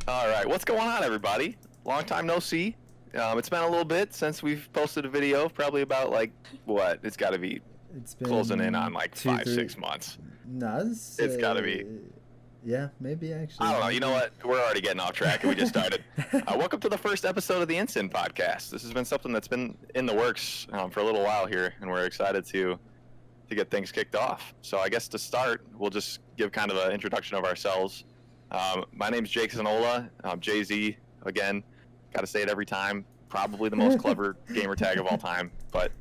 All right, what's going on, everybody? Long time no see. It's been a little bit since we've posted a video, probably about what? It's got to be It's closing in on been like two, 5, three. 6 months. No, it's, It's got to be. yeah, maybe actually. I don't know. You know Maybe. what? We're already getting off track, and we just started. Welcome to the first episode of the InSyn podcast. This has been something that's been in the works for a little while here, and we're excited to get things kicked off. So I guess to start, we'll just give kind of an introduction of ourselves. My name's Jake Zanola. Jay-Z, again, got to say it every time. Probably the most clever gamer tag of all time, but,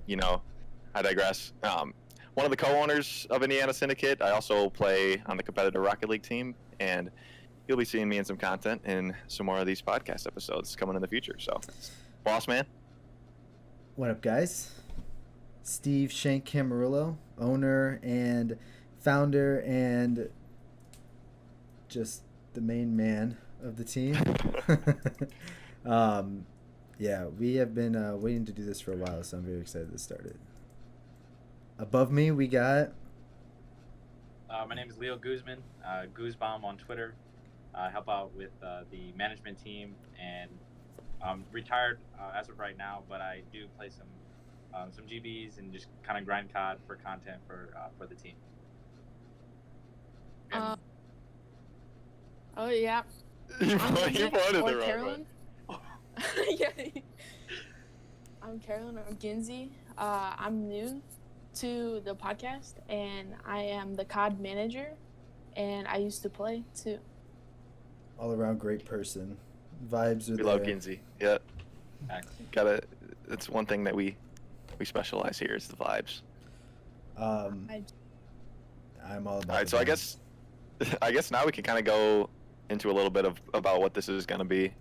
I digress. One of the co-owners of Indiana Syndicate. I also play on the competitive Rocket League team, and you'll be seeing me in some content in some more of these podcast episodes coming in the future. So, boss man. What up, guys? Steve Shank Camarillo, owner and founder and just the main man of the team. Yeah, we have been waiting to do this for a while, so I'm very excited to start it. Above me, we got... My name is Leo Guzman, Goozebomb on Twitter. I help out with the management team, and I'm retired as of right now, but I do play some GBs and just kind of grind COD for content for the team. Oh yeah. You pointed the wrong Carolyn. way. Yeah. I'm Carolyn or Ginsey. I'm new to the podcast, and I am the COD manager, and I used to play too. All around great person. Vibes are We there. love Ginsey. Yeah. It's one thing that we specialize here is the vibes. I'm all about All right, so I guess now we can kind of go into a little bit about what this is going to be.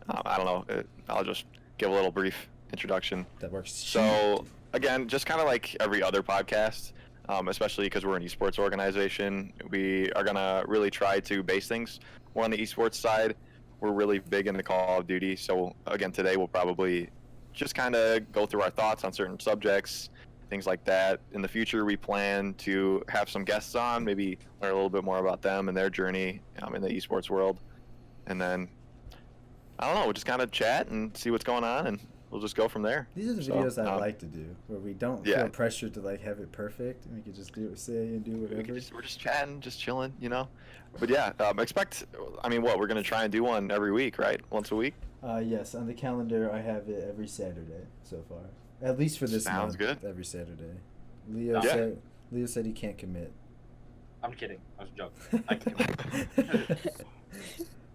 I don't know. I'll just give a little brief introduction. That works. So again, just kind of like every other podcast, especially because we're an esports organization, we are going to really try to base things more on the esports side. We're really big into Call of Duty. So again, today we'll probably just kind of go through our thoughts on certain subjects, things like that. In the future, we plan to have some guests on, maybe learn a little bit more about them and their journey in the esports world. And then, I don't know, we'll just kind of chat and see what's going on, and we'll just go from there. These are the videos I like to do, where we don't feel pressured to have it perfect, and we can just say and do whatever. We're just chatting, just chilling, But yeah, expect. We're gonna try and do one every week, right? Once a week. Yes, on the calendar I have it every Saturday so far. At least for this Sounds month. good. Every Saturday. Leo said he can't commit. I'm kidding. I was joking. I can commit.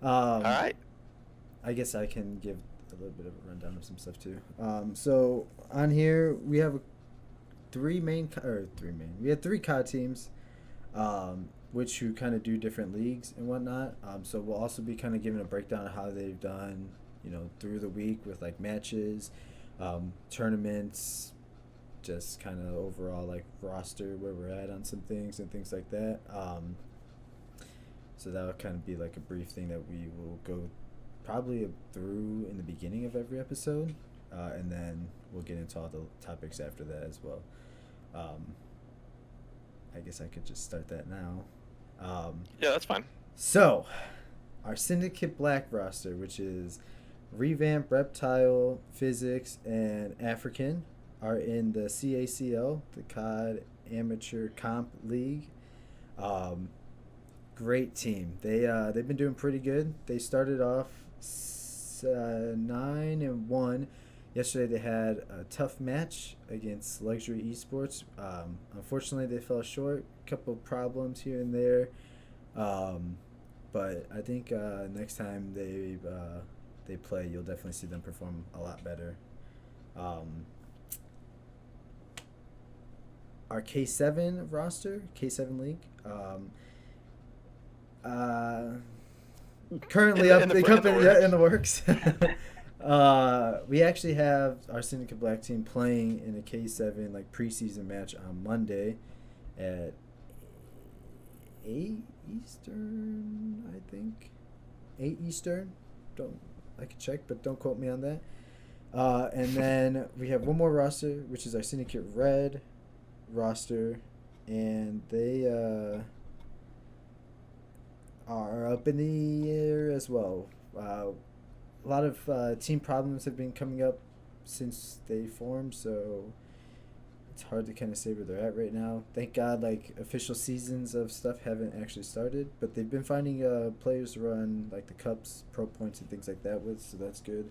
All right. I guess I can give a little bit of a rundown of some stuff too. So on here we have three COD teams, which who kind of do different leagues and whatnot. So we'll also be kind of giving a breakdown of how they've done, through the week with like matches, tournaments, just kind of overall like roster where we're at on some things and things like that. So that will kind of be like a brief thing that we will go probably through in the beginning of every episode, and then we'll get into all the topics after that as well. I guess I could just start that now. Yeah, that's fine. So, our Syndicate Black roster, which is Revamp, Reptile, Physics, and African, are in the CACL, the COD Amateur Comp League. Great team. They've been doing pretty good. They started off 9-1. Yesterday they had a tough match against Luxury Esports. Unfortunately, they fell short. A couple problems here and there. But I think next time they play, you'll definitely see them perform a lot better. Our K7 roster, K7 League, currently up in the works. We actually have our Syndicate Black team playing in a K7 like preseason match on Monday at 8 Eastern, I think. 8 Eastern. I can check, but don't quote me on that. And then we have one more roster, which is our Syndicate Red roster, and they are up in the air as well. A lot of team problems have been coming up since they formed, so it's hard to kind of say where they're at right now. Thank God, like official seasons of stuff haven't actually started, but they've been finding players to run like the cups, pro points, and things like that with, so that's good.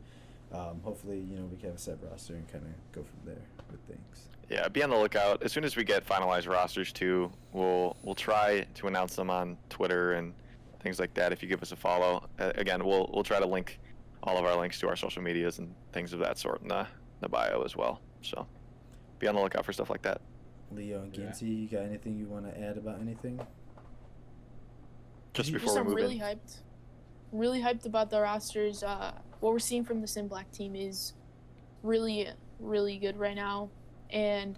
Hopefully, we can have a set roster and kind of go from there with things. Yeah, be on the lookout. As soon as we get finalized rosters too, we'll try to announce them on Twitter and things like that. If you give us a follow, again, we'll try to link all of our links to our social medias and things of that sort in the bio as well. So be on the lookout for stuff like that. Leo and Ginty, you got anything you want to add about anything? Just Just before we I'm move really in. really hyped about the rosters. What we're seeing from the Sim Black team is really, really good right now, and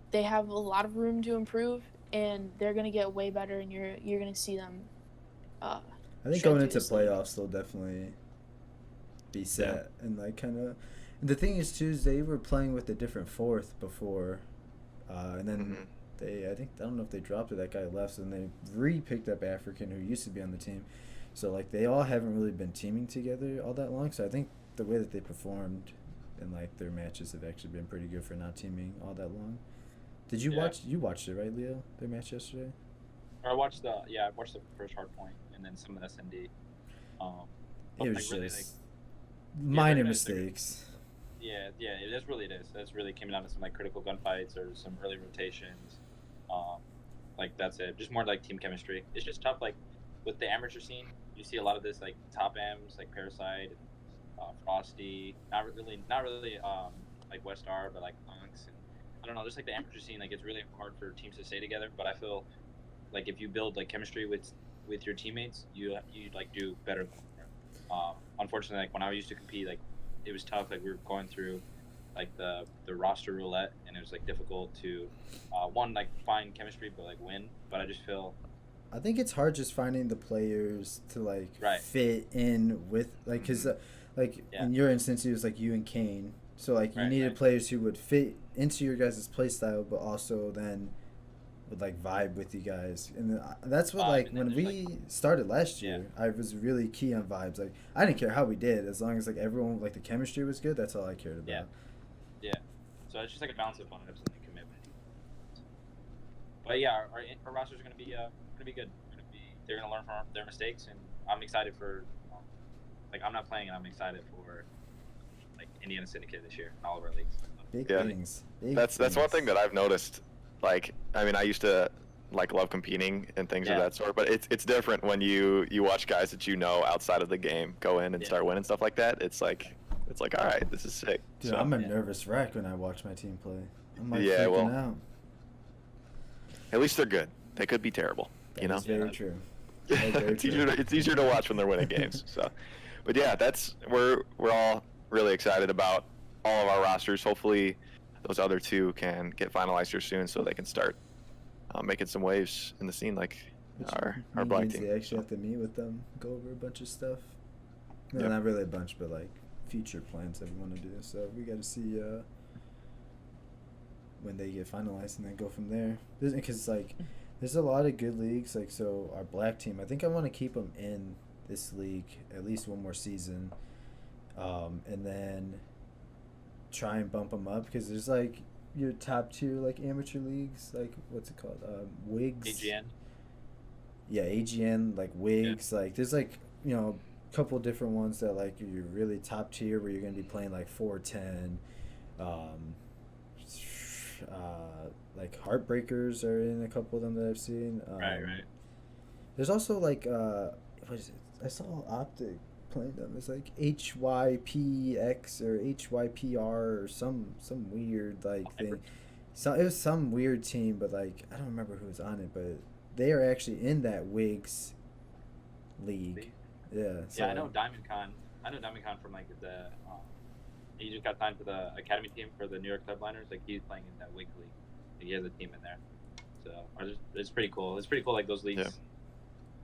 they have a lot of room to improve, and they're gonna get way better, and you're gonna see them. I think shred going through into this league. playoffs, they'll definitely be set and like kind of. The thing is, too, is they were playing with a different fourth before, and then I don't know if they dropped it. That guy left, so then they picked up African, who used to be on the team. So like they all haven't really been teaming together all that long. So I think the way that they performed in like their matches have actually been pretty good for not teaming all that long. Did you watch? You watched it, right, Leo? Their match yesterday. I watched the first hard point and then some of the SND. But It like was really just like minor they're good. mistakes. It is. That's really came down to some like critical gunfights or some early rotations. Like that's it. Just more like team chemistry. It's just tough. Like with the amateur scene, you see a lot of this like top M's like Parasite, Frosty. Not really. Like Westar, but like Unks and I don't know. Just like the amateur scene, like it's really hard for teams to stay together. But I feel like if you build like chemistry with your teammates, you like do better than them. Unfortunately, like when I used to compete, like it was tough. Like we were going through like the roster roulette, and it was like difficult to one like find chemistry, but like win. But I just feel I think it's hard just finding the players to like Right. fit in with like because like Yeah. in your instance it was like you and Kane, so like you Right, needed right. players who would fit into your guys' play style, but also then would like vibe with you guys, and that's what like and then when there's, we started last year, I was really key on vibes. Like I didn't care how we did as long as like everyone like the chemistry was good. That's all I cared about. Yeah. So it's just like a balance of vibes and commitment. But yeah, our rosters are gonna be good. They're gonna learn from their mistakes, and I'm excited for. Like I'm not playing, and I'm excited for like Indiana Syndicate this year in all of our leagues. Big Yeah. things. Big That's one things. thing that I've noticed. Like, I mean, I used to like love competing and things of Yeah. that sort, but it's different when you watch guys that you know outside of the game go in and Yeah. start winning stuff like that. It's like all right, this is sick. Dude, So, I'm a nervous wreck when I watch my team play. I'm like Yeah, freaking well, out. at least they're good. They could be terrible, you That know. is very true. That is very true. It's easier to watch when they're winning games. So, but yeah, we're all really excited about all of our rosters. Hopefully, those other two can get finalized here soon, so they can start making some waves in the scene, like Which our means black they team. actually have to meet with them, go over a bunch of stuff. No, Yep. not really a bunch, but like future plans that we want to do. So we got to see when they get finalized and then go from there. Because like there's a lot of good leagues. Like so, our black team, I think I want to keep them in this league at least one more season, and then try and bump them up because there's like your top tier like amateur leagues, like what's it called, Wigs. AGN. Yeah, AGN, like Wigs, like there's like a couple different ones that like you're really top tier where you're gonna be playing like 410, like Heartbreakers are in a couple of them that I've seen. Right. There's also like what is it? I saw Optic playing them. It's like HYPX or HYPR or some weird like thing. So it was some weird team, but like I don't remember who was on it, but they are actually in that Wigs league. Yeah. So, Yeah, I know Diamond Con. From like the. He just got signed for the academy team for the New York Subliners. Like he's playing in that Wig league. Like, he has a team in there. So it's pretty cool. It's pretty cool. Like those leagues. Yeah.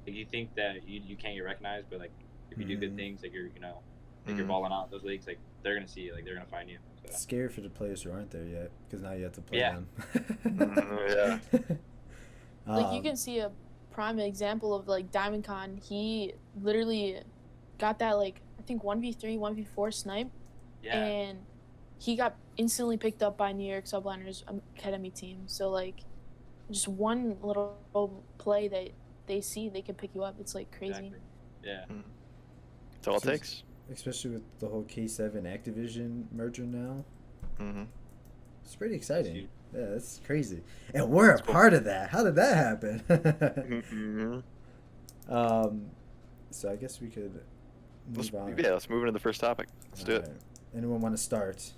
Like you think that you can't get recognized, but like if you do good things, like you're you're Mhm. balling out in those leagues, like they're gonna see you, like they're gonna find you. So. Scary for the players who aren't there yet, because now you have to play Yeah. them. Yeah. Like you can see a prime example of like DiamondCon. He literally got that like I think 1v3, 1v4 snipe, Yeah. and he got instantly picked up by New York Subliners Academy team. So like, just one little play that they see, they can pick you up. It's like crazy. Exactly. Yeah. That's all it takes. Especially with the whole K7 Activision merger now. Mm-hmm. It's pretty exciting. Huge. Yeah, that's crazy. And we're a part of that. How did that happen? Mm-hmm. So I guess we could move on. Let's move into the first topic. Let's do it. Alright. Anyone want to start?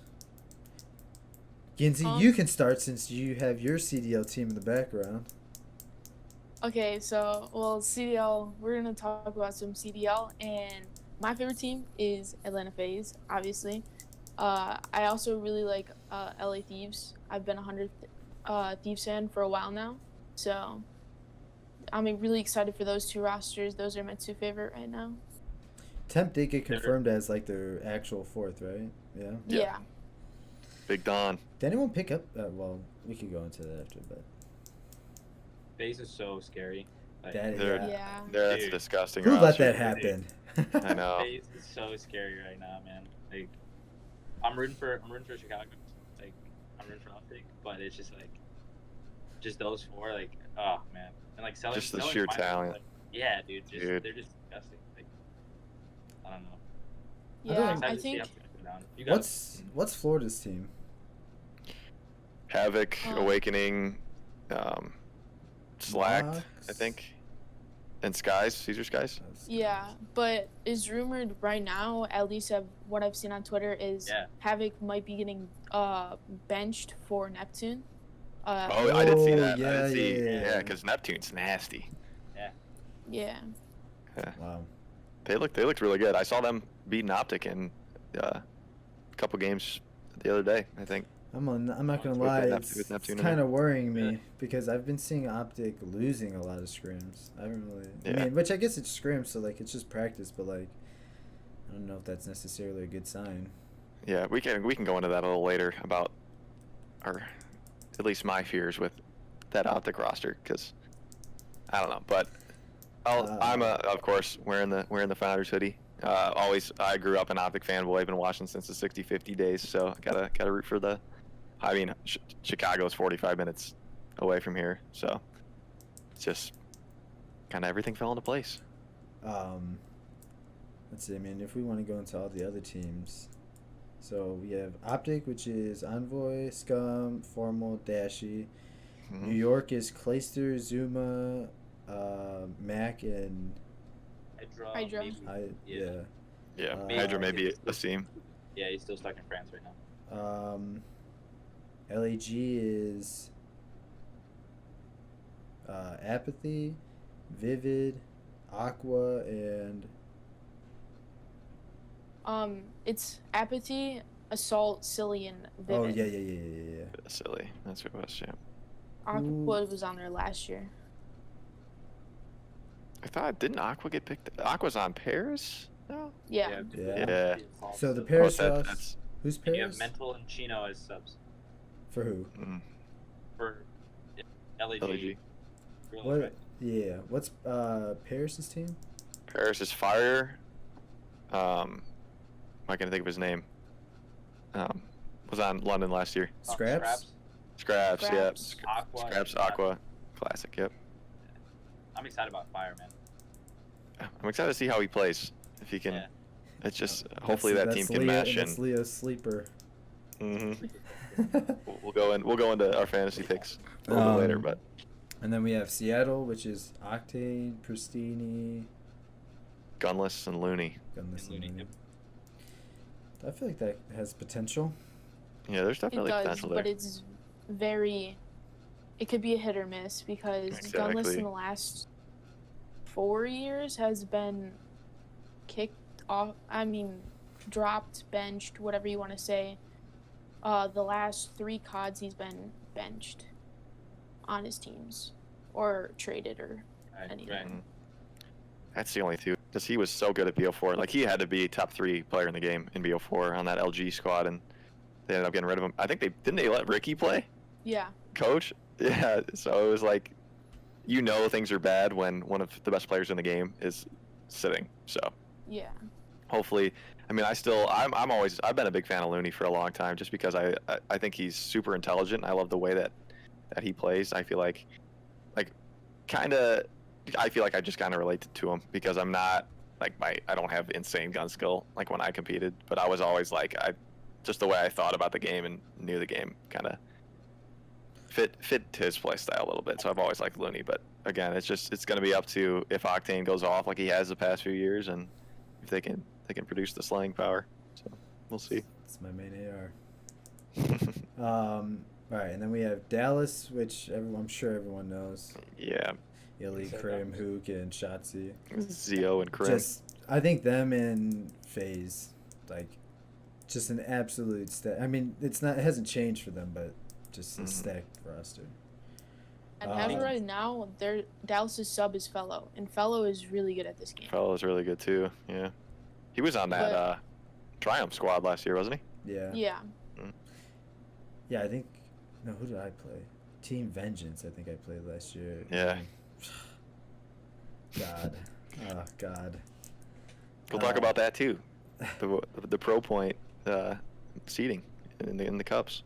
Ginzy, Um, you can start since you have your CDL team in the background. Okay, so well, CDL. We're gonna talk about some CDL, and my favorite team is Atlanta FaZe, obviously. I also really like LA Thieves. I've been a 100 Thieves fan for a while now, so I'm really excited for those two rosters. Those are my two favorite right now. Temp did get confirmed as like their actual fourth, right? Yeah. Yeah. Big Don. Did anyone pick up? Well, we could go into that after, but FaZe is so scary. Like, that They're- Yeah. That's Dude. disgusting. who let roster. that happen? I know. FaZe is so scary right now, man. Like, I'm rooting for Chicago. Like, I'm rooting for Optic, but it's just like, just those four. Like, oh man, and like selling. Just the sheer talent. Like, yeah, dude. Dude. They're just disgusting. Like, I don't know. Yeah, don't- I Excited to see think. how it's gonna go down. You guys, What's Florida's team? Havoc, Awakening, Slacked, I Mox? think, and Skies, Caesar Skies. Yeah, but is rumored right now, at least of what I've seen on Twitter, is Yeah. Havoc might be getting benched for Neptune. Oh, I did see Oh, that. I yeah, did see. yeah. Yeah, because Neptune's nasty. Yeah. Wow. They looked really good. I saw them beating Optic in a couple games the other day, I think. I'm not gonna With lie, Neptune- with Neptune it's in kind it. of worrying me Really? because I've been seeing Optic losing a lot of scrims. I haven't really. Yeah. I mean, which I guess it's scrims, so like it's just practice, but like I don't know if that's necessarily a good sign. Yeah, we can go into that a little later about, or at least my fears with that Optic roster, because I don't know, but I'm of course wearing the Founders hoodie. I grew up an Optic fanboy. I've been watching since the 60-50 days, so gotta root for the. I mean, Chicago's 45 minutes away from here, so it's just kind of everything fell into place. Let's see. I mean, if we want to go into all the other teams, so we have Optic, which is Envoy, Scum, Formal, Dashy. Mhm. New York is Clayster, Zuma, Mac, and Hydra. maybe. yeah. Yeah, Maybe. Hydra may be a team. Yeah, he's still stuck in France right now. LAG is Apathy, Vivid, Aqua, and It's Apathy, Assault, Silly, and Vivid. oh yeah. Silly. That's what it was. Yeah. Aqua was on there last year. I thought didn't Aqua get picked? Aqua's on Paris. No. Yeah. Yeah. So the Oh, Paris that- loss. that's. Who's And you have Paris? Mental and Chino as subs For who? Mm, for LAG. LAG. Really, What? right? Yeah. What's Paris's team? Paris is Fire. I can't think of his name. Was on London last year. Scraps. Scraps, yeah. Scraps. Aqua. Scraps, and Aqua, classic. Yep. I'm excited about Fire, man. I'm excited to see how he plays. If he can, Yeah. it's just hopefully that team can Leo, mesh and and. that's Leo's sleeper. We'll go into our fantasy picks a little bit later, but And then we have Seattle, which is Octane, Pristini, Gunless and Looney. Gunless, and Looney, Looney. yep. I feel like that has potential. Yeah, there's It definitely does, potential but there. it's very. It could be a hit or miss because Gunless Exactly. in the last 4 years has been kicked off. I mean, dropped, benched, whatever you want to say. The last 3 CODs he's been benched on his teams or traded or Right, anything. right. Mhm. That's the only two, because he was so good at BO4. Like he had to be top 3 player in the game in BO4 on that LG squad, and they ended up getting rid of him. I think didn't they let Ricky play, Yeah. coach? Yeah. So it was like you know things are bad when one of the best players in the game is sitting. So Yeah. hopefully, I mean, I've been a big fan of Looney for a long time, just because I think he's super intelligent. I love the way that he plays. I feel like kind of, I feel like I just kind of relate to him because I'm not like I don't have insane gun skill like when I competed, but I was always like just the way I thought about the game and knew the game kind of fit his play style a little bit. So I've always liked Looney, but again, it's going to be up to if Octane goes off like he has the past few years, and if they can produce the slaying power. So we'll see. It's my main AR. All right, and then we have Dallas, which I'm sure everyone knows. Yeah, Illy, Krim, Hook, and Shotzi. Zio and Krim. I think them and FaZe, like, just an absolute I mean, it hasn't changed for them, but just a stacked roster. And as of right now, Dallas's sub is Fellow, and Fellow is really good at this game. Fellow is really good too. Yeah, he was on that Triumph squad last year, wasn't he? Yeah. Yeah. Yeah, I think. No, who did I play? Team Vengeance, I think I played last year. Yeah. God. Oh, God. We'll talk about that too. The pro point seating in the cups.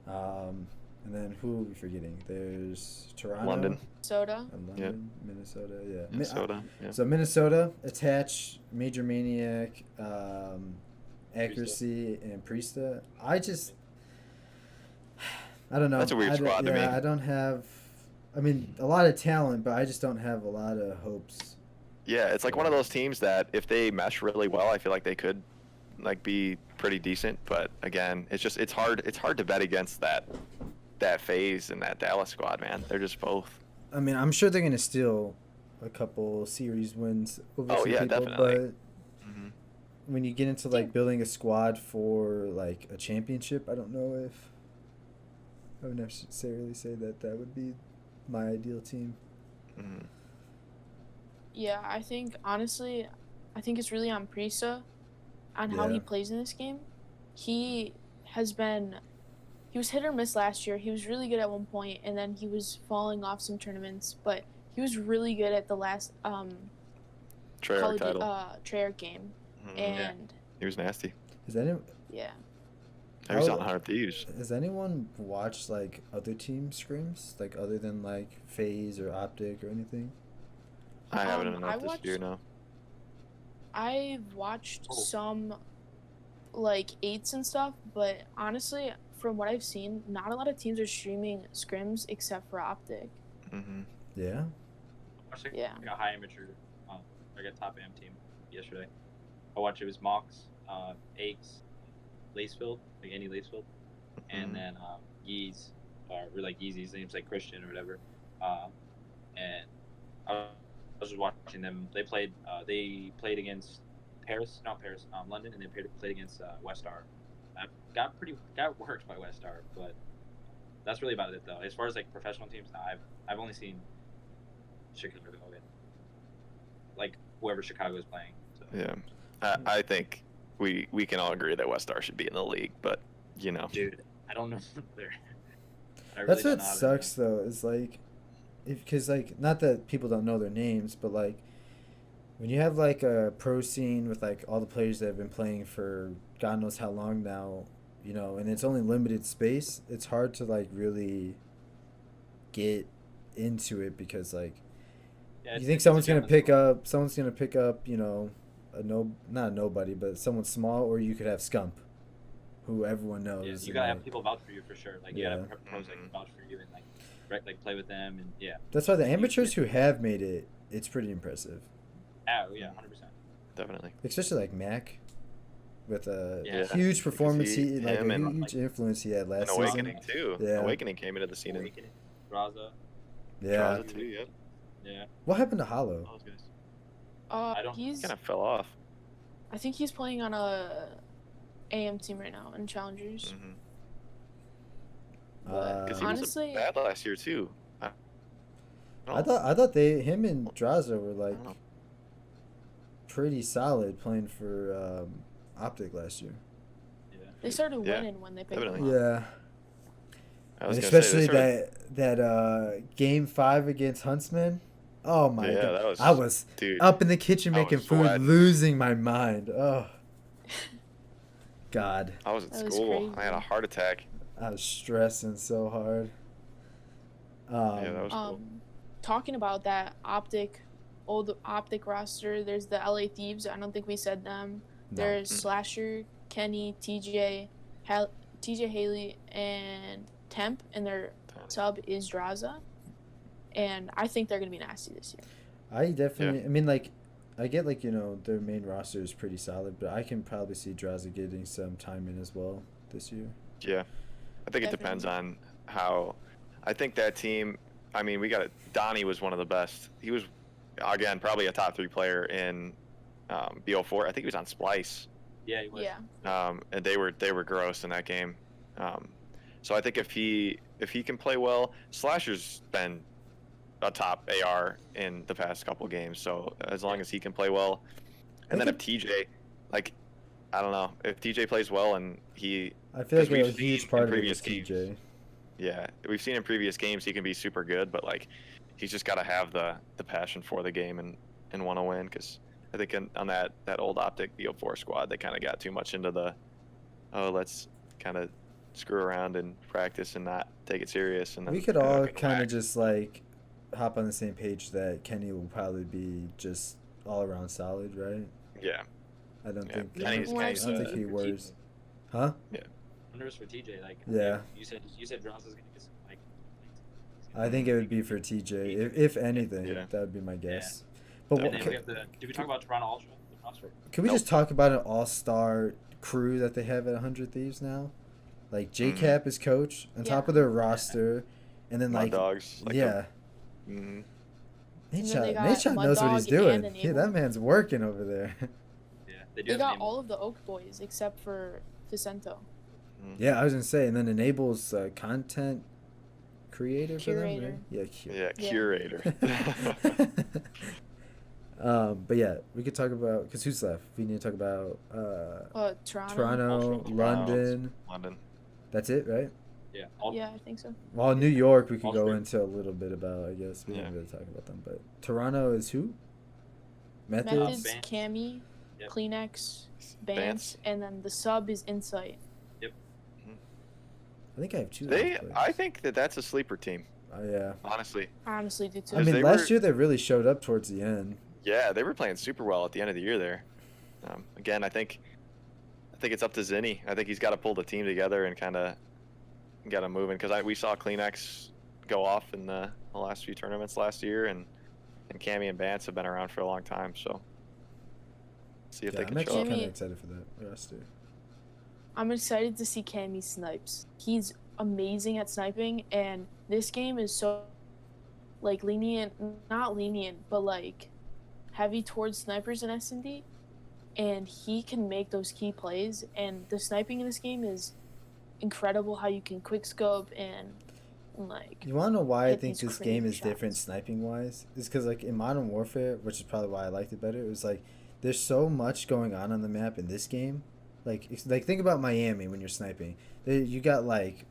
And then who are we forgetting? There's Toronto. London. Minnesota, yeah. Minnesota, yeah. So Minnesota, Attach, Major Maniac, Accuracy, and Priesta. I don't know. That's a weird squad to me. I don't have. I mean, a lot of talent, but I just don't have a lot of hopes. Yeah, it's like one of those teams that if they mesh really well, I feel like they could like be pretty decent. But again, it's hard to bet against that FaZe and that Dallas squad, man. They're just both. I mean, I'm sure they're gonna steal a couple series wins over some people, definitely. But when you get into like building a squad for like a championship, I don't know if I would necessarily say that would be my ideal team. Mm-hmm. Yeah, I think honestly, it's really on Priesta on how he plays in this game. He was hit or miss last year. He was really good at one point, and then he was falling off some tournaments. But he was really good at the last Treyarch game, and he was nasty. Is that it? Yeah. He was on 100 Thieves. Has anyone watched like other team scrims, like other than like FaZe or Optic or anything? I haven't enough this year now. I've watched some like 8s and stuff, but honestly, from what I've seen, not a lot of teams are streaming scrims except for Optic. Mm-hmm. Yeah. Yeah. I got high amateur, like a top AM team yesterday. I watched it was Mox, Aches, Lacefield, like Andy Lacefield, and then Yeez, or like Yeezy's name's like Christian or whatever. And I was just watching them. They played against London, and they played against Westar. I got worked by Westar, but that's really about it though. As far as like professional teams, I've only seen Chicago win, like whoever Chicago is playing. So. Yeah, I think we can all agree that Westar should be in the league, but you know, dude, I don't know. That's what sucks though. Is like, because like not that people don't know their names, but like when you have like a pro scene with like all the players that have been playing for God knows how long now, you know, and it's only limited space, it's hard to like really get into it because like you think someone's gonna pick up, you know, not a nobody, but someone small, or you could have Scump, who everyone knows. Yeah, you gotta have people vouch for you for sure. Like you gotta have pros that can vouch for you and like play with them and yeah. That's why the amateurs who have made it, it's pretty impressive. Oh yeah, 100%. Definitely. Especially like Mac, with a huge performance, huge influence he had last season. Awakening too. Yeah. Awakening came into the scene. Raza. Yeah. Raza too. Yep. Yeah. What happened to Hollow? He's kind of fell off. I think he's playing on a AM team right now in Challengers. Because he honestly, was bad last year too. I thought him and Draza were like pretty solid playing for Optic last year. Yeah. They started winning when they picked him up. Yeah. I was And gonna say, especially they started, that game 5 against Huntsman. Oh my yeah, god, that was, I was dude, up in the kitchen I making was food, sweating. losing my mind. Oh god, I was at That was school. I had a crazy. heart attack. I was stressing so hard. Yeah, that Um, was cool. Talking about that old optic roster, there's the LA Thieves. I don't think we said them. no, There's Mm. Slasher, Kenny, TJ Haley, and Temp, and their sub is Draza. And I think they're gonna be nasty this year. I definitely. I mean, like, I get like their main roster is pretty solid, but I can probably see Draza getting some time in as well this year. Yeah, I think it depends on how. I think that team. I mean, we got it. Donnie was one of the best. He was, again, probably a top 3 player in BO4. I think he was on Splice. Yeah, he was. Yeah. And they were gross in that game. So I think if he can play well, Slasher's been a top AR in the past couple games. So as long as he can play well, and then if TJ, like, I don't know, if TJ plays well and he, I feel like we've a huge seen part in of it is previous TJ. yeah, we've seen in previous games he can be super good, but like he's just got to have the passion for the game and want to win. Because I think on that old Optic BO4 squad, they kind of got too much into the let's kind of screw around and practice and not take it serious. And then We could end up all getting kind of whacked. just like hop on the same page that Kenny will probably be just all around solid, right? Yeah, I don't Yeah, think Kenny's- I Kenny's, don't think uh, he worries. Huh? I'm nervous for TJ. Like, Yeah. You said Draza's gonna get some, like. I think it would be for TJ. If anything, Yeah. that would be my guess. That But And what, then would we have the. Did we talk about Toronto Ultra? The roster? can we Nope. just talk about an all-star crew that they have at 100 Thieves now? Like JCap is coach on top Yeah. of their roster, and then Mud like Dogs. Like yeah, Mhm. And then Nate they got Shot Mud knows what he's Dog and doing. Yeah, Enable. that man's working over there. Yeah, they do They have got name. all of the Oak boys except for Vicento. Yeah, I was gonna say, and then Enable's content creator for them, Curator. right? Yeah, Yeah, Yeah. curator. but yeah, we could talk about because who's left? We need to talk about Toronto. Toronto, Ultra. London. London. That's it, right? Yeah. Yeah, I think so. Well, New York, we could go Austria. into a little bit about. I guess we Yeah. didn't really talk about them, but Toronto is who? Methods. Methods, Vance. Cammy, Yep. Kleenex, Vance. Vance, and then the sub is Insight. I think I have two. They, left, but- I think that's a sleeper team. yeah. Honestly, I honestly do too. I Because mean, they last were- year they really showed up towards the end. yeah, they were playing super well at the end of the year there. Again, I think it's up to Zinni. I think he's got to pull the team together and kind of get them moving. Because we saw Kleenex go off in the last few tournaments last year, and Cammy and Vance have been around for a long time. So see if Yeah, they I'm can actually show up. kind Cammy- of excited for that roster. I'm excited to see Cammy snipes. He's amazing at sniping, and this game is so like not lenient, but like heavy towards snipers in S&D, and he can make those key plays. And the sniping in this game is incredible. How you can quick scope and like You want to know why I hit think these this game crazy is different shots. sniping wise? Is because like in Modern Warfare, which is probably why I liked it better. It was like there's so much going on the map in this game. Like think about Miami when you're sniping. You got like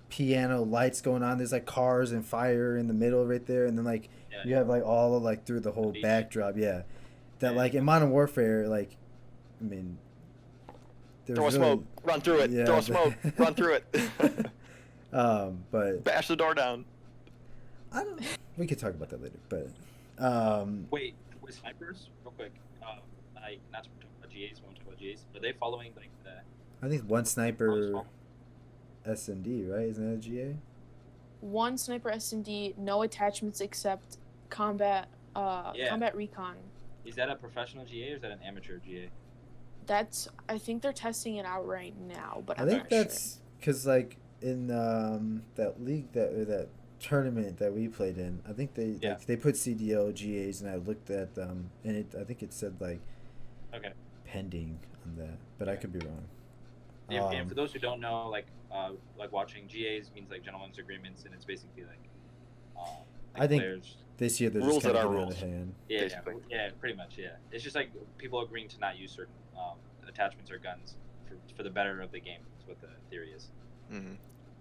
piano lights going on. There's like cars and fire in the middle right there, and then like Yeah, you have like all of like through the whole Beach. backdrop. Yeah, that Yeah. like in Modern Warfare, like I mean, there's Throw a really- smoke, run through it. Yeah, Throw a smoke, run through it. but Bash the door down. I don't. We could talk about that later, but Wait, with snipers, real quick. Like not to talk about GAs, we won't talk about GAs. Are they following like the? I think one sniper follow- S&D, right? Isn't that a GA? one sniper S&D, no attachments except combat Yeah. combat recon. Is that a professional GA or is that an amateur GA? I think they're testing it out right now, but I I'm think not that's because like in that league that tournament that we played in, I think they Yeah. like, they put CDL GAs, and I looked at and I think it said like Okay. pending on that, but I could be wrong. And for those who don't know, like watching GAs means like gentlemen's agreements, and it's basically like I think players. This year they're Rules just kind that of are getting out of rules. hand. Yeah, basically. yeah, pretty much. Yeah, it's just like people agreeing to not use certain attachments or guns for the better of the game. Is what the theory is. Mm-hmm.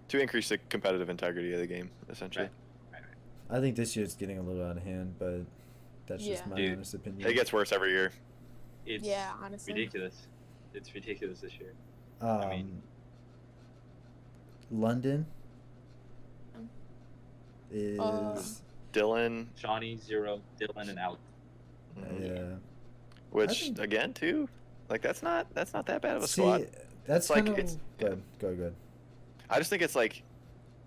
to increase the competitive integrity of the game, essentially. Right. I think this year's getting a little out of hand, but that's just Yeah. my Dude. honest opinion. It gets worse every year. It's Yeah, honestly. ridiculous. It's ridiculous this year. um, mean- London Um, is Dylan, Shawnee, Zero, Dylan, and Alex. yeah. which think- again too, like that's not that bad of a See, squad. that's It's like- kind of it's- good. Go. I just think it's like,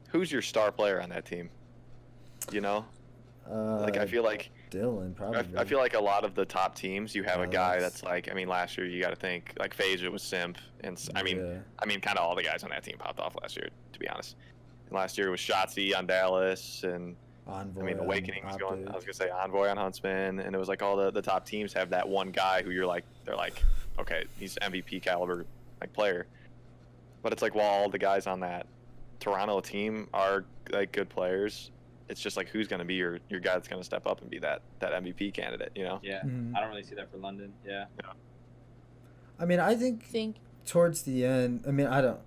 who's your star player on that team? You know, like I feel like Dylan probably. I feel like a lot of the top teams, you have a guy Alex. that's like, I mean, last year you got to think like Phasia was Simp, and I mean, Yeah. kind of all the guys on that team popped off last year, to be honest. And last year it was Shotzi on Dallas, and Envoy. I mean, on Awakening was going. Optic. I was gonna say Envoy on Huntsman, and it was like all the top teams have that one guy who you're like, they're like, okay, he's MVP caliber like player. But it's like, while all the guys on that Toronto team are like good players, it's just like, who's gonna be your guy that's gonna step up and be that MVP candidate, you know? Yeah, Mhm. I don't really see that for London. Yeah. I mean, I think think towards the end. I mean, I don't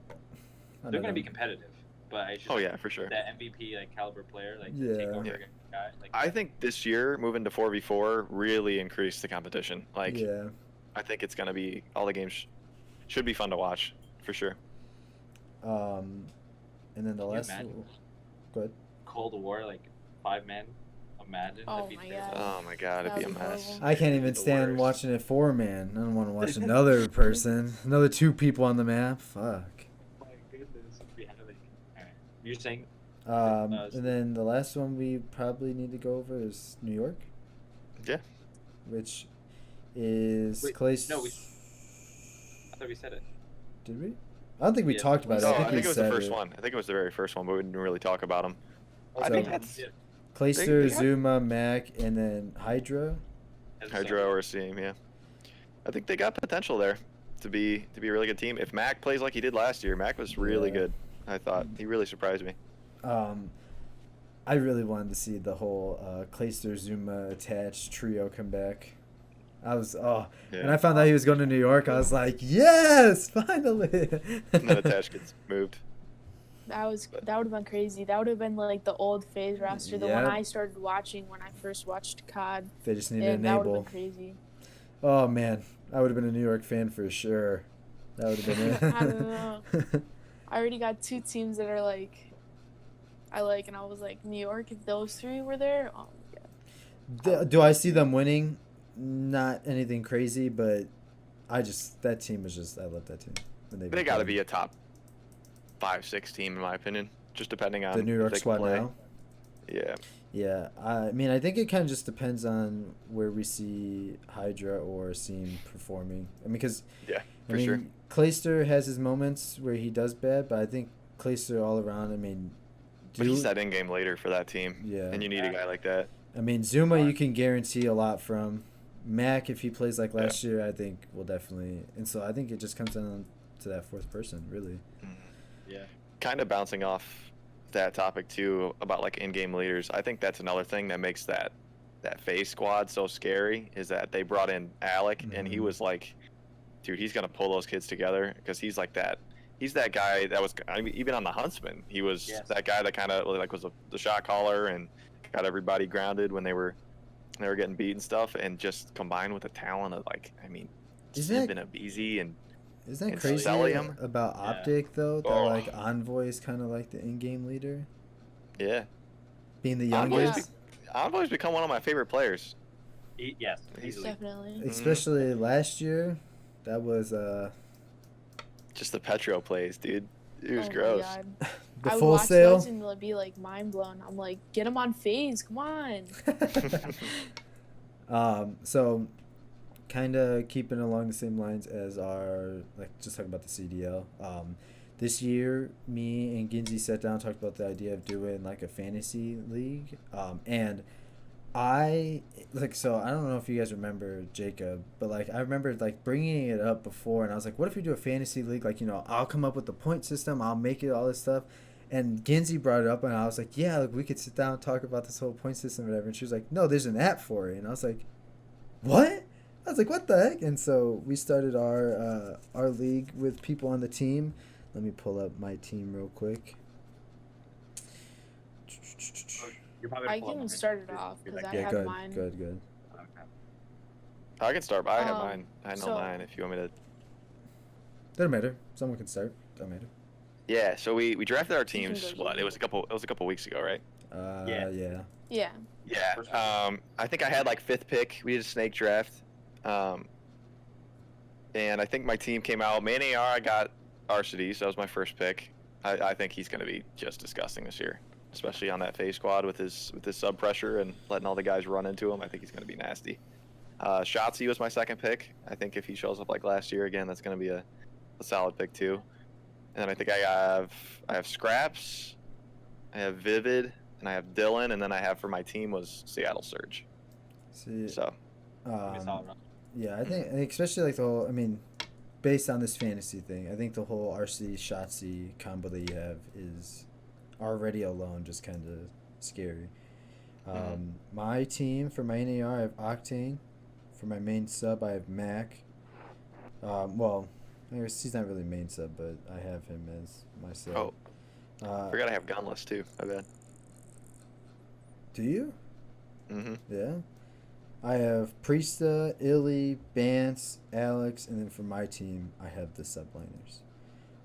They're going to be know. competitive, but it's just Oh yeah, for sure. that MVP like caliber player, like Yeah. take over Yeah. a guy. Like I think this year moving to 4v4 really increased the competition. Like, Yeah. I think it's gonna be all the games should be fun to watch for sure. And then the Can you last. imagine? Go ahead. Cold War, like 5 men. Imagine. Oh that'd be my terrible. God. Oh my god, it'd be a That would be mess. horrible. I can't even The stand worst. watching it 4-man. I don't want to watch another person, another 2 people on the map. Fuck. Oh my goodness. We have like, all right. You're saying And then the last one we probably need to go over is New York, Yeah. which is Wait, Clay. no, I thought we said it. Did we? I don't think we Yeah. talked about it. No, I I think, think we it was the said first it. one. I think it was the very first one, but we didn't really talk about them. I So- think that's Yeah. Clayster, they got- Zuma, Mac, and then Hydra. That's the same Hydro thing. or Steam, yeah. I think they got potential there to be a really good team. If Mac plays like he did last year, Mac was really Yeah. good. I thought he really surprised me. I really wanted to see the whole Clayster, Zuma attached trio come back. I was Yeah. when I found out he was going to New York, I was like, yes, finally. And then Attach gets moved. that would have been crazy. That would have been like the old phase roster, the one Yeah. I started watching when I first watched COD. They just need to And that would have enable. been crazy. Oh man, I would have been a New York fan for sure. That would have been it. I don't know. I already got 2 teams that are like I like, and I was like, New York. If those 3 were there, oh my god. Do I see them winning? Not anything crazy, but that team was just, I love that team. And They got to be a top 5-6 team in my opinion, just depending on the New if York they can squad play. now. Yeah. Yeah, I mean, I think it kind of just depends on where we see Hydra or Seam performing. I mean, because Yeah, for sure. Clayster has his moments where he does bad, but I think Clayster all around. I mean, But he's that in-game later for that team. Yeah. And you need a guy like that. I mean, Zuma, you can guarantee a lot from. Mac, if he plays like last year, I think will definitely. And so I think it just comes down to that 4th person, really. Yeah. Kind of bouncing off that topic too about like in-game leaders. I think that's another thing that makes that phase squad so scary is that they brought in Alec and he Mhm. was like, dude, he's gonna pull those kids together because he's like that. He's that guy that was, I mean, even on the Huntsman, he was Yes. that guy that kind of like was the shot caller and got everybody grounded when they were getting beat and stuff, and just combined with the talent of like, I mean, Isn't that- Simp and Abizi and Isn't that And crazy Celium? about Yeah. Optic though? That Oh. like Envoy is kind of like the in-game leader, yeah, being the Envoy's youngest, Envoy's become one of my favorite players. Yes, He's- easily. Definitely. especially last year. That was Just the Petro plays, dude. It was Oh my gross. God. the I would full watch sale. those and be like mind blown. I'm like, get him on phase. Come on. So kind of keeping along the same lines as our, like, just talking about the CDL. This year, me and Ginzy sat down and talked about the idea of doing like a fantasy league. And I so I don't know if you guys remember Jacob, but like I remember like bringing it up before, and I was like, what if we do a fantasy league? Like, I'll come up with the point system, I'll make it all this stuff. And Ginzy brought it up, and I was like, yeah, like we could sit down and talk about this whole point system and whatever. And she was like, no, there's an app for it. And I was like, what? I was like, what the heck? And so we started our league with people on the team. Let me pull up my team real quick. You're probably I gonna pull up can mine. start it off You're because like, I Yeah, have good, mine. good. okay. I can start. I have Um, mine. I know so- mine. If you want me to. Doesn't matter. Someone can start. Doesn't matter. Yeah. So we drafted our can teams. go, What? Jimmy. It was a couple weeks ago, right? Yeah. Yeah. Yeah. Yeah. First round. I think I had like 5th pick. We did a snake draft. And I think my team came out. Main AR, I got Arcity, so that was my first pick. I think he's going to be just disgusting this year, especially on that phase squad with his sub pressure and letting all the guys run into him. I think he's going to be nasty. Shotzi was my second pick. I think if he shows up like last year again, that's going to be a solid pick too. And then I think I have Scraps, I have Vivid, and I have Dylan, and then I have for my team was Seattle Surge. See, So Give me a solid run. yeah, I think especially like the whole. I mean, based on this fantasy thing, I think the whole RC Shotzi combo that you have is already alone just kind of scary. My team for my NAR, I have Octane. For my main sub, I have Mac. Well, I guess he's not really main sub, but I have him as my sub. Oh, I forgot I have Gunless too. I bet. Do you? Mm-hmm. Yeah. I have Priesta, Illy, Bance, Alex, and then for my team, I have the subliners.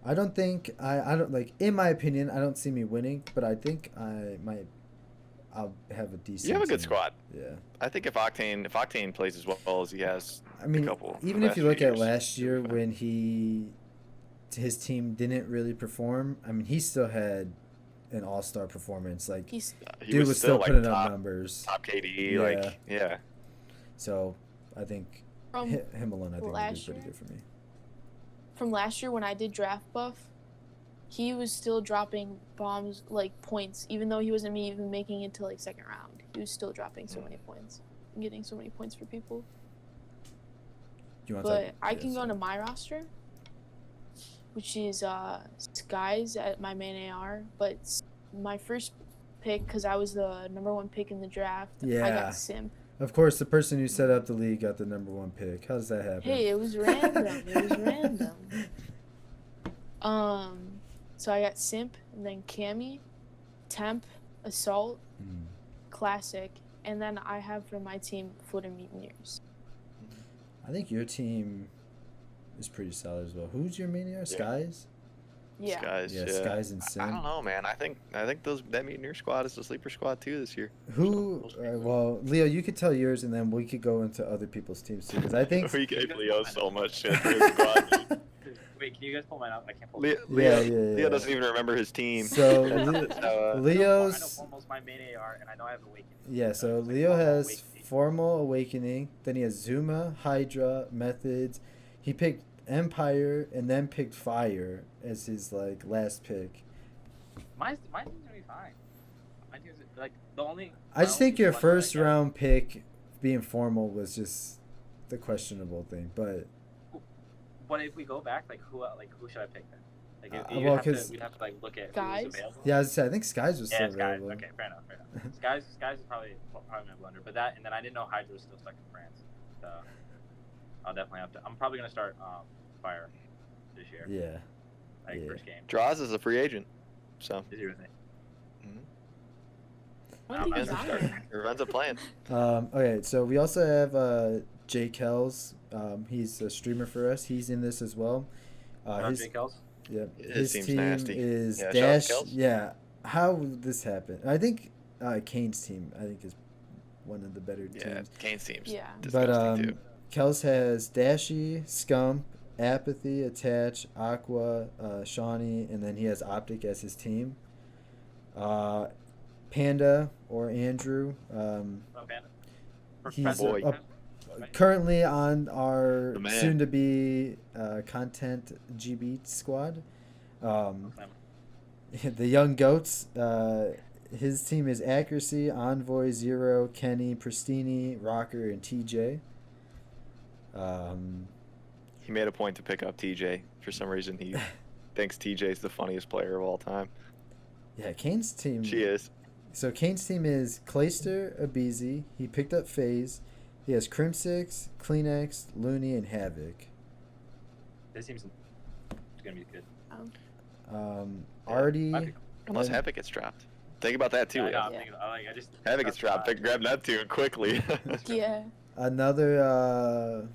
I don't think I don't like. In my opinion, I don't see me winning, but I think I'll have a decent. You have a good team. squad. Yeah. I think if Octane plays as well as he has, I mean, couple even the if you past look few at years, last year he'll be fine. when his team didn't really perform, I mean, he still had an all-star performance. Like, He's he dude was still like putting top, up numbers. top KD. Yeah. Like yeah. So I think from him alone, I think would be last pretty year? good for me. from last year when I did draft buff. He was still dropping bombs like points, even though he wasn't even making it to like second round. He was still dropping so many points, and getting so many points for people. You want But I can go into my roster, which is Skies at my main AR. But my first pick, because I was the number 1 pick in the draft, I Yeah. got Simp. Of course, the person who set up the league got the number 1 pick. How does that happen? Hey, it was random. It was random. So I got Simp, and then Cammy, Temp, Assault, Hmm. Classic, and then I have for my team Foot and Mutineers. I think your team is pretty solid as well. Who's your main AR? Skies? Yeah. Guys, Yeah, yeah. Skies and I Sim. don't know, man. I think that Mutineer squad is the sleeper squad too this year. Who? Well, Leo, you could tell yours, and then we could go into other people's teams too. Because I think we gave Leo so much shit for his squad. Wait, can you guys pull mine up? I can't pull Leo, it up. Leo doesn't even remember his team. So So, I know Leo's Formal's my main AR, and I know I have Awakening. yeah. So It's like Leo Formal has Awakening. Formal Awakening. Then he has Zuma, Hydra, Methods. He picked Empire and then picked Fire as his like last pick. My team's gonna be fine. My team's like the only. I just think your one that I first get- round pick being Formal was just the questionable thing, but But if we go back, like who should I pick then? Like well, 'cause- we'd have to like look at Guys? who's available. yeah, as I said, I think Skies was Yeah, still it's Skies. available. Okay, fair enough. Skies is probably my blunder, but that and then I didn't know Hydra was still stuck in France, so I'll definitely have to. I'm probably gonna start Fire this year. Yeah. Like yeah. first game. Draws is a free agent, so Is he with me? When I'm did not he gonna die? start. He ends up playing. Okay, so we also have Jay Kells. He's a streamer for us. He's in this as well. His Jake Kells? Yep. His His team's team nasty. is Yeah, shout out Dash. to Kells. Yeah. How would this happen? I think Kane's team. I think is one of the better Yeah, teams. Kane's team's Yeah. But disgusting too. Kells has Dashy, Scump, Apathy, Attach, Aqua, Shawnee, and then he has Optic as his team. Panda or Andrew. Oh, Panda. He's boy. Currently on our The man. soon-to-be content GB squad. Clam. The Young Goats. His team is Accuracy, Envoy, Zero, Kenny, Pristini, Rocker, and TJ. He made a point to pick up TJ. For some reason, he thinks TJ's the funniest player of all time. Yeah, Kane's team. She is. So Kane's team is Clayster, Abizi. He picked up FaZe. He has Crimsix, Kleenex, Looney, and Havoc. This seems gonna be good. Artie. Might be- Unless and- Havoc gets dropped. Think about that too, Yeah, I know, Leo. I'm Yeah. thinking, I just Havoc gets dropped. Grab Neptune quickly. Yeah. Another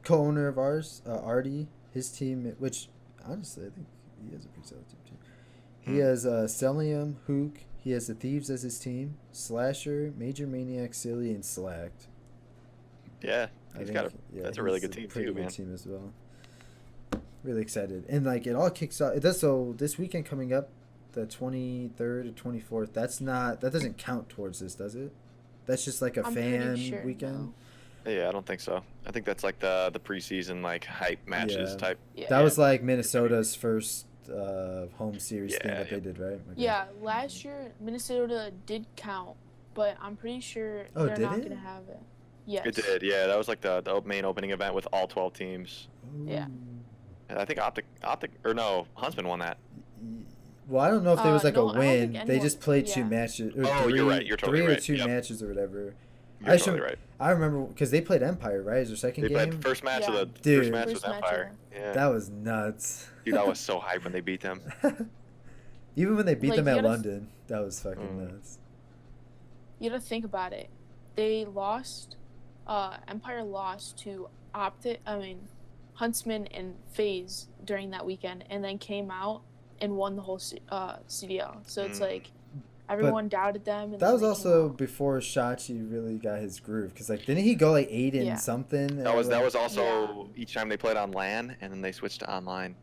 co-owner of ours, Artie, his team, which honestly I think he has a pretty solid team too. He has Celium, Hook. He has the Thieves as his team. Slasher, Major Maniac, Silly, and Slacked. Yeah, I he's think, got a. yeah, That's a really he's good team pretty too, good man. team as well. Really excited, and like it all kicks off. It does so this weekend coming up, the 23rd to 24th. That doesn't count towards this, does it? That's just like a I'm fan pretty sure. weekend. No. Yeah, I don't think so. I think that's like the preseason like hype matches Yeah. type. Yeah. That was like Minnesota's first home series thing Yeah, that they did, right? Okay. Yeah, last year Minnesota did count, but I'm pretty sure Oh, they're did not it? gonna have it. Yes. It did. Yeah, that was like the main opening event with all 12 teams. Yeah. And I think Optic or no, Huntsman won that. Well, I don't know if there was like no, a I don't think win. They anyone- just played two yeah. matches. Or Oh, three, you're right. You're totally three or right. two Yep. matches or whatever. You're I totally should- right. I remember because they played Empire, right? As their second They played game. the first match Yeah. of the Dude. first match First with match, Empire. Yeah. That was nuts. Dude, I was so hyped when they beat them. Even when they beat Like, them you at gotta- London, that was fucking nuts. You gotta think about it. They lost. Empire lost to Huntsman and FaZe during that weekend, and then came out and won the whole CDL. So it's like everyone doubted them. And That then was they came also out. before Shachi really got his groove. Because like, didn't he go like 8 and Yeah. something? That was like, also each time they played on LAN, and then they switched to online,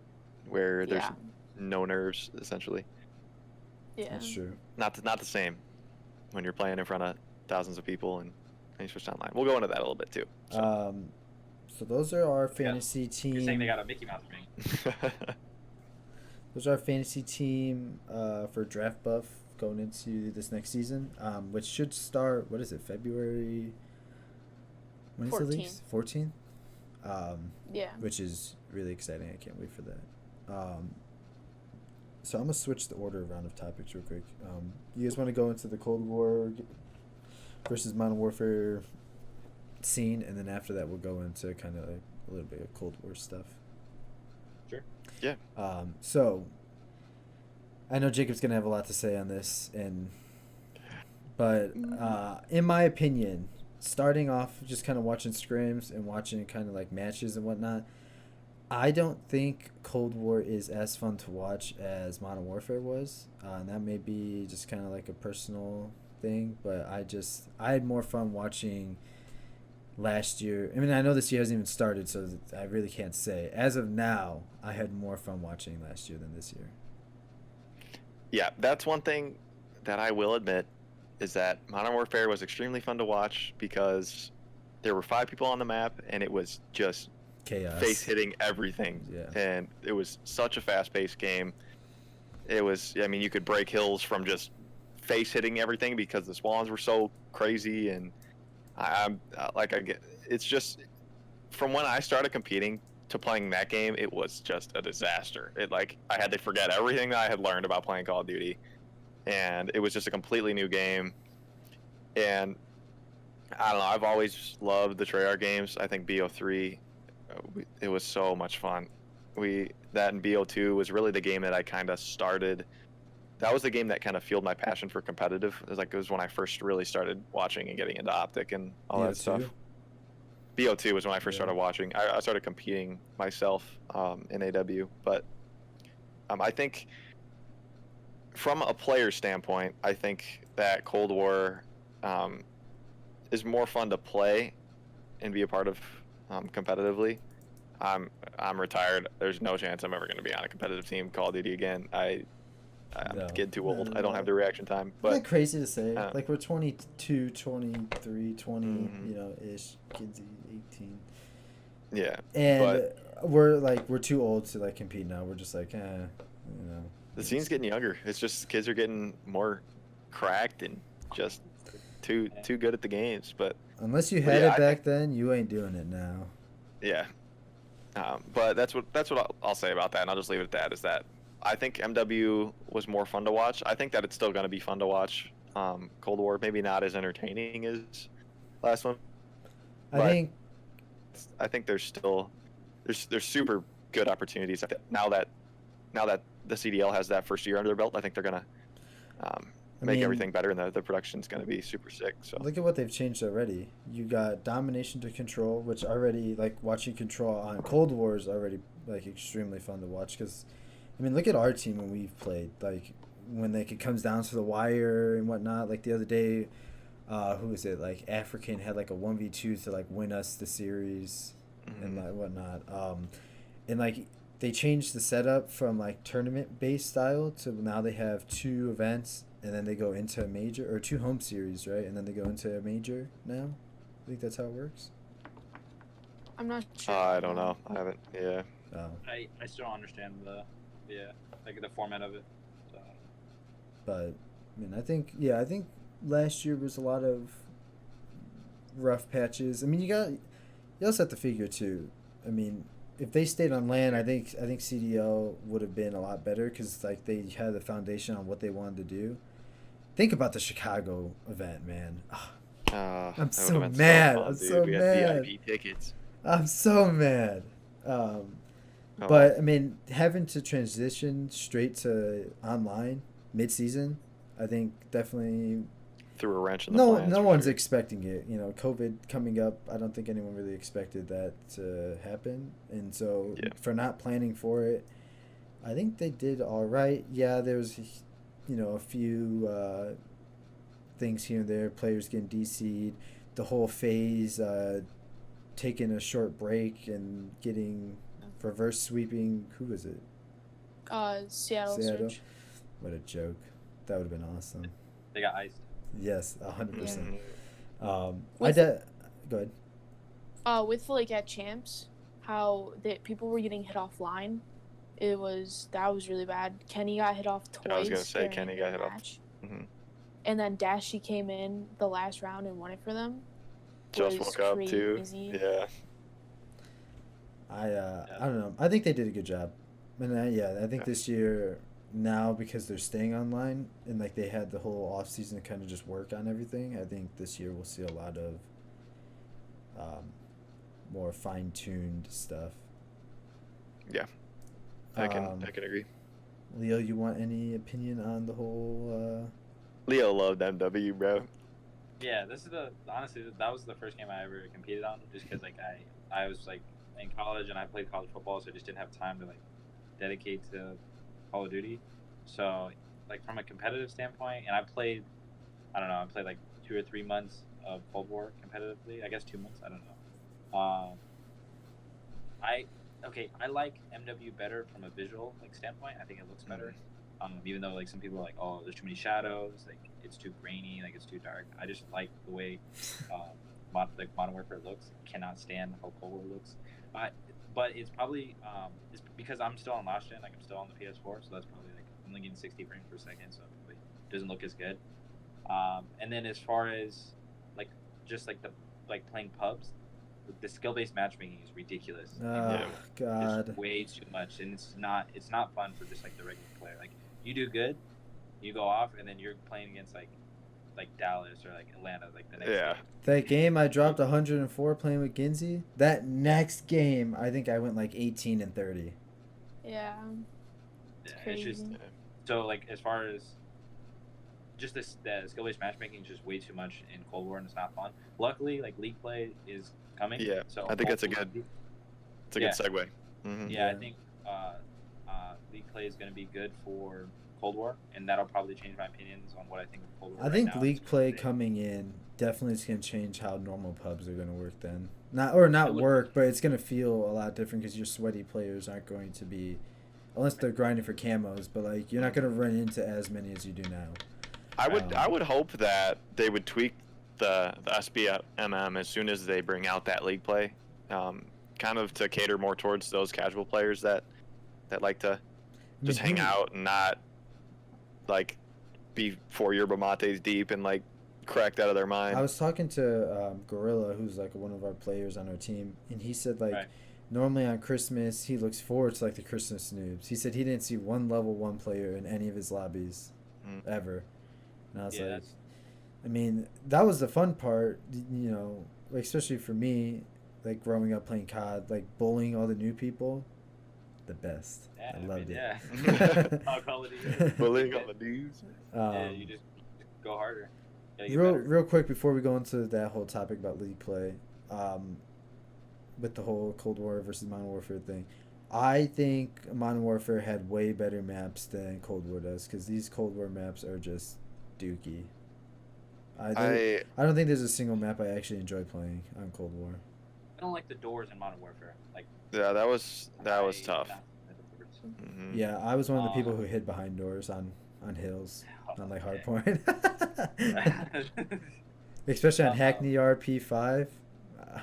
where there's Yeah. no nerves essentially. Yeah. That's true. Not the same when you're playing in front of thousands of people and you switch to online. We'll go into that a little bit too. So those are our fantasy team. You're saying they got a Mickey Mouse ring. Those are our fantasy team for draft buff going into this next season, which should start. What is it? February. When is the league? 14th. Yeah. Which is really exciting. I can't wait for that. So I'm gonna switch the order around of topics real quick. You guys want to go into the Cold War versus Modern Warfare scene, and then after that we'll go into kind of like a little bit of Cold War stuff. Sure. Yeah. So I know Jacob's gonna have a lot to say on this, but in my opinion, starting off just kind of watching scrims and watching kind of like matches and whatnot, I don't think Cold War is as fun to watch as Modern Warfare was. And that may be just kind of like a personal thing, but I had more fun watching last year. I mean, I know this year hasn't even started, so I really can't say. As of now, I had more fun watching last year than this year. Yeah, that's one thing that I will admit is that Modern Warfare was extremely fun to watch because there were 5 people on the map and it was just Chaos. face hitting everything. Yeah. And it was such a fast paced game. It was, I mean, you could break hills from just face hitting everything because the spawns were so crazy. And it's just from when I started competing to playing that game, it was just a disaster. I had to forget everything that I had learned about playing Call of Duty, and it was just a completely new game. And I don't know, I've always loved the Treyarch games. I think BO3, it was so much fun. That and BO2 was really the game that I kind of started. That was the game that kind of fueled my passion for competitive. It was when I first really started watching and getting into Optic and all that stuff. BO2 was when I first started watching. I started competing myself in AW, but I think from a player standpoint, I think that Cold War is more fun to play and be a part of competitively. I'm retired. There's no chance I'm ever going to be on a competitive team Call of Duty again. I'm getting too old. I don't have the reaction time. But Isn't that crazy to say? Like we're 22, 23, 20, ish, kids 18. Yeah. And we're too old to like compete now. We're just like, The scene's getting younger. It's just kids are getting more cracked and just too good at the games. But unless you had it back then, you ain't doing it now. Yeah. But that's what I'll say about that, and I'll just leave it at that. Is that I think MW was more fun to watch. I think that it's still going to be fun to watch. Cold War maybe not as entertaining as last one. I think there's still there's super good opportunities now that now that the CDL has that first year under their belt, I think they're gonna make everything better, and the production's gonna be super sick. So look at what they've changed already. You got domination to control, which already, like, watching control on Cold War is already like extremely fun to watch. Because I mean, look at our team when we've played, like when like it comes down to the wire and whatnot. Like the other day, who was it? Like African had like a 1v2 to like win us the series and like whatnot. And like they changed the setup from like tournament based style to now they have 2 events and then they go into a major, or 2 home series, right? And then they go into a major now. I think that's how it works. I'm not sure. I don't know. I haven't. Yeah. Oh. I still don't understand the format of it. So. But I mean, I think last year was a lot of rough patches. I mean, you also have to figure too. I mean, if they stayed on land, I think CDL would have been a lot better because like they had the foundation on what they wanted to do. Think about the Chicago event, man. I'm so mad. I'm so mad. VIP tickets. I'm so mad. But I mean, having to transition straight to online mid-season, I think definitely threw a wrench in the plans. No one's expecting it. You know, COVID coming up, I don't think anyone really expected that to happen. And so for not planning for it, I think they did all right. Yeah, there was, a few things here and there, players getting DC'd, the whole phase taking a short break and getting reverse sweeping. Who was it? Seattle Surge. What a joke. That would have been awesome. They got iced. Yes, 100%. Yeah. Go ahead. With like at champs, how people were getting hit offline, that was really bad. Kenny got hit off twice. I was gonna say Kenny got hit off. Mm-hmm. And then Dashy came in the last round and won it for them. Just woke up too. Yeah. I don't know. I think they did a good job, and I think this year now because they're staying online and like they had the whole off season to kind of just work on everything. I think this year we'll see a lot of more fine tuned stuff. Yeah, I can agree. Leo, you want any opinion on the whole? Leo loved MW, bro. Yeah, honestly that was the first game I ever competed on, just because like I was like in college and I played college football, so I just didn't have time to like dedicate to Call of Duty. So like from a competitive standpoint, and I played like 2 or 3 months of Cold War competitively. I guess 2 months. I don't know. I like MW better from a visual like standpoint. I think it looks better. Even though like some people are like, oh, there's too many shadows, like it's too grainy, like it's too dark. I just like the way Modern Warfare looks. Cannot stand how Cold War looks. But it's probably it's because I'm still on last gen, like I'm still on the PS4, so that's probably like I'm only getting 60 frames per second, so it probably doesn't look as good. And then as far as like just like the playing pubs, the skill-based matchmaking is ridiculous. Oh God, it's way too much, and it's not fun for just like the regular player. Like you do good, you go off, and then you're playing against like Dallas or like Atlanta, like the next game. That game I dropped 104 playing with Ginzy. That next game, I think I went like 18 and 30. Yeah. It's crazy. It's just so like as far as just the skill-based matchmaking is just way too much in Cold War, and it's not fun. Luckily, like League play is coming. Yeah. So I think it's a good segue. Mm-hmm. Yeah, I think League play is going to be good for Cold War, and that'll probably change my opinions on what I think of Cold War. I think League play coming in definitely is going to change how normal pubs are going to work then. Not work, but it's going to feel a lot different because your sweaty players aren't going to be, unless they're grinding for camos, but like you're not going to run into as many as you do now. I would hope that they would tweak the SBMM as soon as they bring out that League play, kind of to cater more towards those casual players that like to just hang out and not like be 4 yerba mates deep and like cracked out of their mind. I was talking to Gorilla, who's like one of our players on our team, and he said like normally on Christmas he looks forward to like the Christmas noobs. He said he didn't see one level 1 player in any of his lobbies ever. And I was like, I mean, that was the fun part, like especially for me, like growing up playing COD, like bullying all the new people. the best. Yeah, I loved it. Yeah. I'll call it even. Bullying on the news. Yeah, you just go harder. Gotta get Real, better. real quick before we go into that whole topic about league play, with the whole Cold War versus Modern Warfare thing, I think Modern Warfare had way better maps than Cold War does because these Cold War maps are just dookie. I don't think there's a single map I actually enjoy playing on Cold War. I don't like the doors in Modern Warfare. Like Yeah, that was tough. not the doors. Mhm. Yeah, I was one of the people who hid behind doors on hills on like Okay. Hardpoint. Especially on Hackney RP5.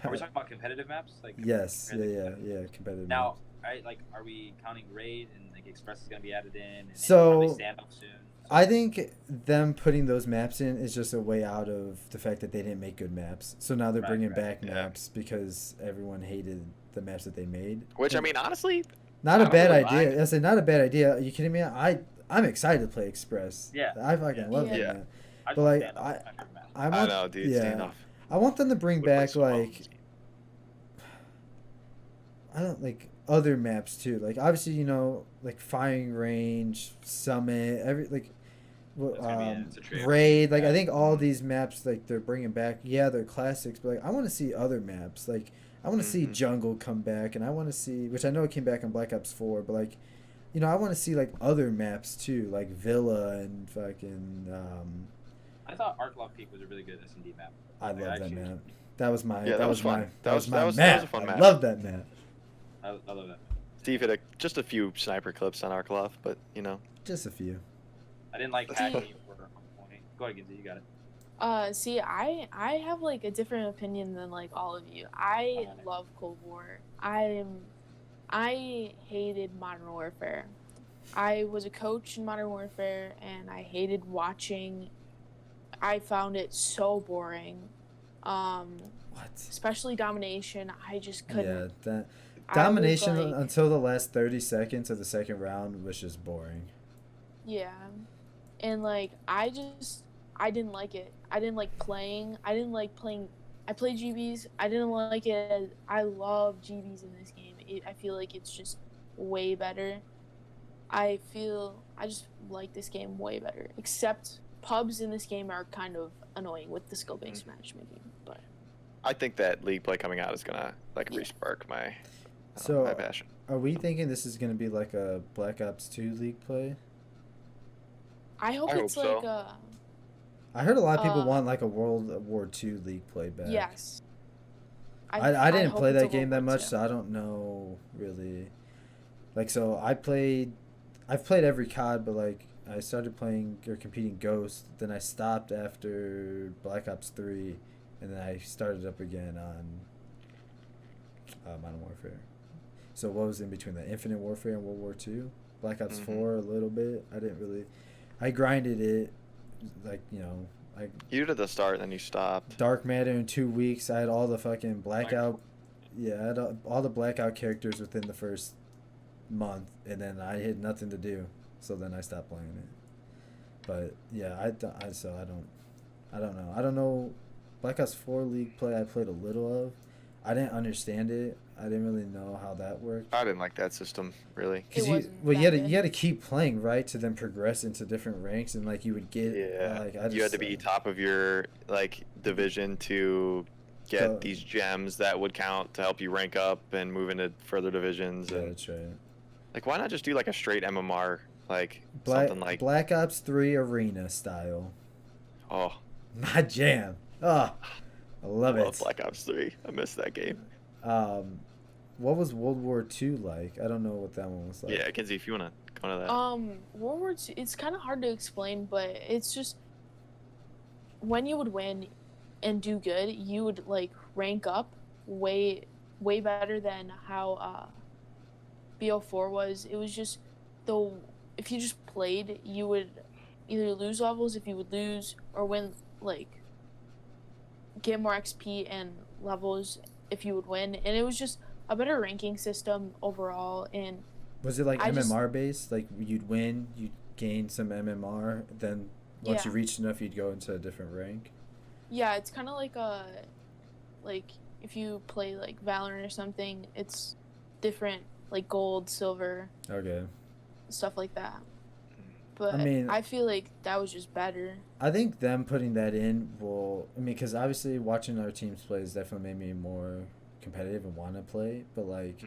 Are we talking about competitive maps? Like Yes, competitive? yeah, competitive. Now, maps. are we counting raid and like Express is gonna be added in? And So, probably stand up soon. I think them putting those maps in is just a way out of the fact that they didn't make good maps. So now they're Right, bringing right, back yeah. maps because everyone hated the maps that they made. Which I mean, honestly, Not I a don't bad really idea. mind. I said not a bad idea. Are you kidding me? I'm excited to play Express. Yeah. I fucking love Yeah. that Yeah. map. I just But want like stand up. That's my favorite map. I I want know, dude. yeah. Standoff. I want them to bring Would play back so well. like I don't like other maps too. Like obviously like firing range, summit, every like That's gonna be it's a trade. raid. Like I Yeah. think all these maps like they're bringing back. Yeah, they're classics, but like I want to see other maps. Like I want to see Mhm. jungle come back, and I want to see which I know it came back on Black Ops 4, but like I want to see like other maps too, like Villa and fucking. I thought Arklov Peak was a really good S&D map. I love that actually- map. That was my. Yeah, that was my. fun. That was my that was map. a fun I map. love that map. I love that. Steve hit just a few sniper clips on Arklov, but Just a few. I didn't like See- Hackney or Point. Go ahead, Ginzy, you got it. See, I have like a different opinion than like all of you. I Okay. love Cold War. I hated Modern Warfare. I was a coach in Modern Warfare, and I hated watching. I found it so boring. What? Especially domination. I just couldn't. Yeah, that I was domination like- until the last 30 seconds of the second round was just boring. Yeah. And like I didn't like it. I didn't like playing. I didn't like playing. I played GBs. I didn't like it. I love GBs in this game. I feel like it's just way better. I just like this game way better. Except pubs in this game are kind of annoying with the skill-based matchmaking. But I think that league play coming out is gonna like Yeah. respark my So- my passion. Are we thinking this is going to be like a Black Ops 2 league play? I hope I it's hope like so. I heard a lot of people Uh, want like a World War 2 league play back. yes. I didn't hope play it's a that game that World War much, II. so I don't know really. Like, so I've played every COD, but like I started playing or competing Ghost, then I stopped after Black Ops 3, and then I started up again on Modern Warfare. So what was in between that? Infinite Warfare and World War 2? Black Ops Mhm. 4 a little bit. I grinded it, like, I You did at the start, then you stopped. Dark Matter in 2 weeks. I had all the fucking blackout. Yeah, I had all the blackout characters within the first month, and then I had nothing to do, so then I stopped playing it. But yeah, I don't know. I don't know. Black Ops 4 league play I played a little of. I didn't understand it. I didn't really know how that worked. I didn't like that system really. It you, wasn't well, that you had to good. you had to keep playing, right, to then progress into different ranks, and like you would get Yeah, like you had to be top of your like division to get So- these gems that would count to help you rank up and move into further divisions. Yeah, And that's right. like, why not just do like a straight MMR, like Black something like Black Ops 3 Arena style. oh, My jam. Oh, I love it. Black Ops 3. I missed that game. What was World War II like? I don't know what that one was like. Yeah, Kenzie, if you wanna go into that. World War II, it's kind of hard to explain, but it's just when you would win and do good, you would like rank up way better than how BO4 was. It was just if you just played, you would either lose levels if you would lose or win, like get more XP and levels if you would win, and it was just a better ranking system overall. And Was it like I just- MMR based? Like you'd win, you'd gain some MMR, then once you Yeah. reached enough, you'd go into a different rank. yeah, it's kind of like if you play like Valorant or something, it's different like gold, silver, Okay. stuff like that. But I mean, I feel like that was just better. I think them putting that in will. I mean, because obviously watching our teams play has definitely made me more competitive and want to play. But like,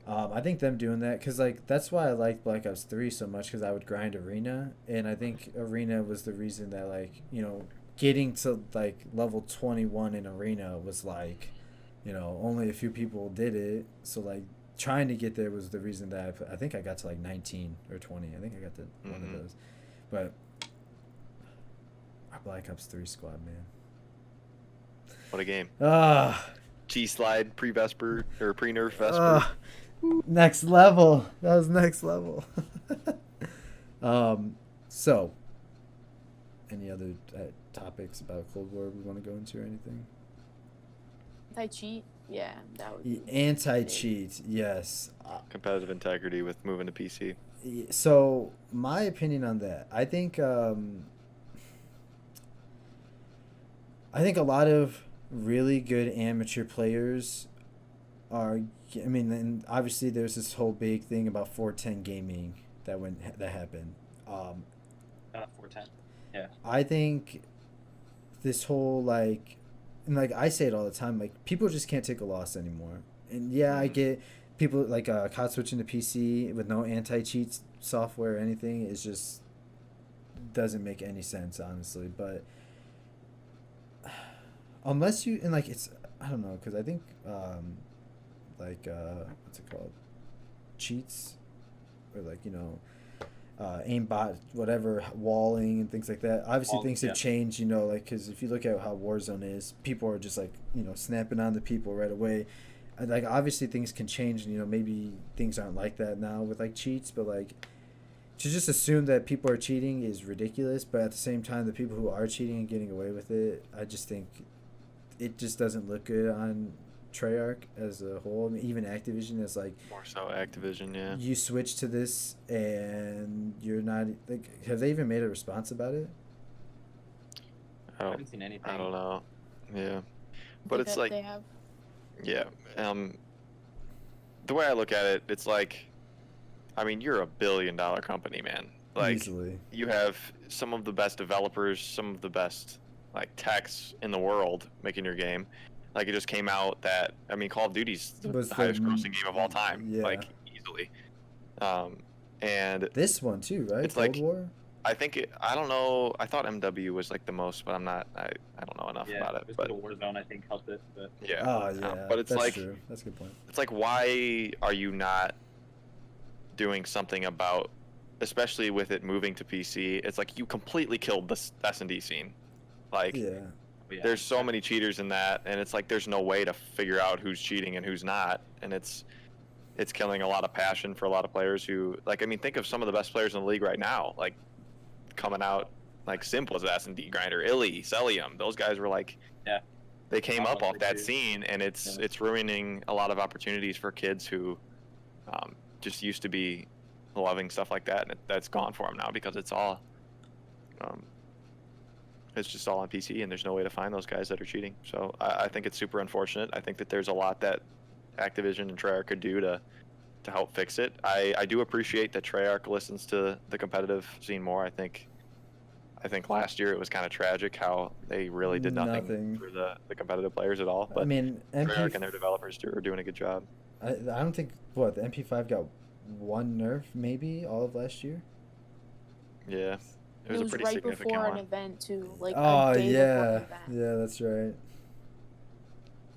I think them doing that because like that's why I liked Black Ops 3 so much because I would grind arena, and I think arena was the reason that like getting to like level 21 in arena was like only a few people did it. So like trying to get there was the reason that I think I got to like 19 or 20. I think I got to one of those, but. Our Black Ops 3 squad, man. What a game. Ah, G-slide pre-Vesper or pre-nerf Vesper. next level. That was next level. So, any other topics about Cold War we want to go into or anything? Anti-cheat, yeah, that would be Anti-cheat, yes. Competitive integrity with moving to PC. So, my opinion on that, I think a lot of really good amateur players are. I mean, and obviously there's this whole big thing about 410 gaming that happened. 410. Yeah. I think this whole and like I say it all the time, like people just can't take a loss anymore. And yeah, I get people like COD switching to PC with no anti-cheat software or anything is just doesn't make any sense, honestly. But unless you and like it's I don't know because I think what's it called, cheats or like aimbot whatever walling and things like that. Obviously things have changed, like because if you look at how Warzone is, people are just like snapping on the people right away. And, like obviously things can change and maybe things aren't like that now with like cheats, but like to just assume that people are cheating is ridiculous. But at the same time, the people who are cheating and getting away with it, I just think it just doesn't look good on Treyarch as a whole. I mean, even Activision is like More so Activision, yeah. you switch to this and you're not like. Have they even made a response about it? I haven't seen anything. I don't know. Yeah, but it's like they have. Yeah. The way I look at it, it's like, I mean, you're $1 billion company, man. Like, Easily. you have some of the best developers, some of the best like techs in the world making your game. Like, it just came out that Call of Duty's the highest grossing game of all time, yeah. like easily. And this one too, right? It's Cold like, War. I think I don't know. I thought MW was like the most, but I don't know enough about it. But Warzone, I think, helped it. But yeah. Oh yeah. But it's that's like true. That's a good point. It's like, why are you not doing something about, especially with it moving to PC? It's like you completely killed the S&D scene. Like, Yeah. there's so many cheaters in that, and it's like there's no way to figure out who's cheating and who's not, and it's killing a lot of passion for a lot of players who think of some of the best players in the league right now, like coming out like Simple as S&D grinder, Illy, Celium. Those guys were like, they came up off that scene, and it's ruining a lot of opportunities for kids who just used to be loving stuff like that, and that's gone for them now because it's all it's just all on PC, and there's no way to find those guys that are cheating. So I think it's super unfortunate. I think that there's a lot that Activision and Treyarch could do to help fix it. I do appreciate that Treyarch listens to the competitive scene more. I think last year it was kind of tragic how they really did nothing for the competitive players at all. But I mean, Treyarch and their developers are doing a good job. I don't think the MP5 got one nerf maybe all of last year. Yeah, it was a pretty right significant before one. an event too, like Oh a day before yeah, an event. yeah, that's right.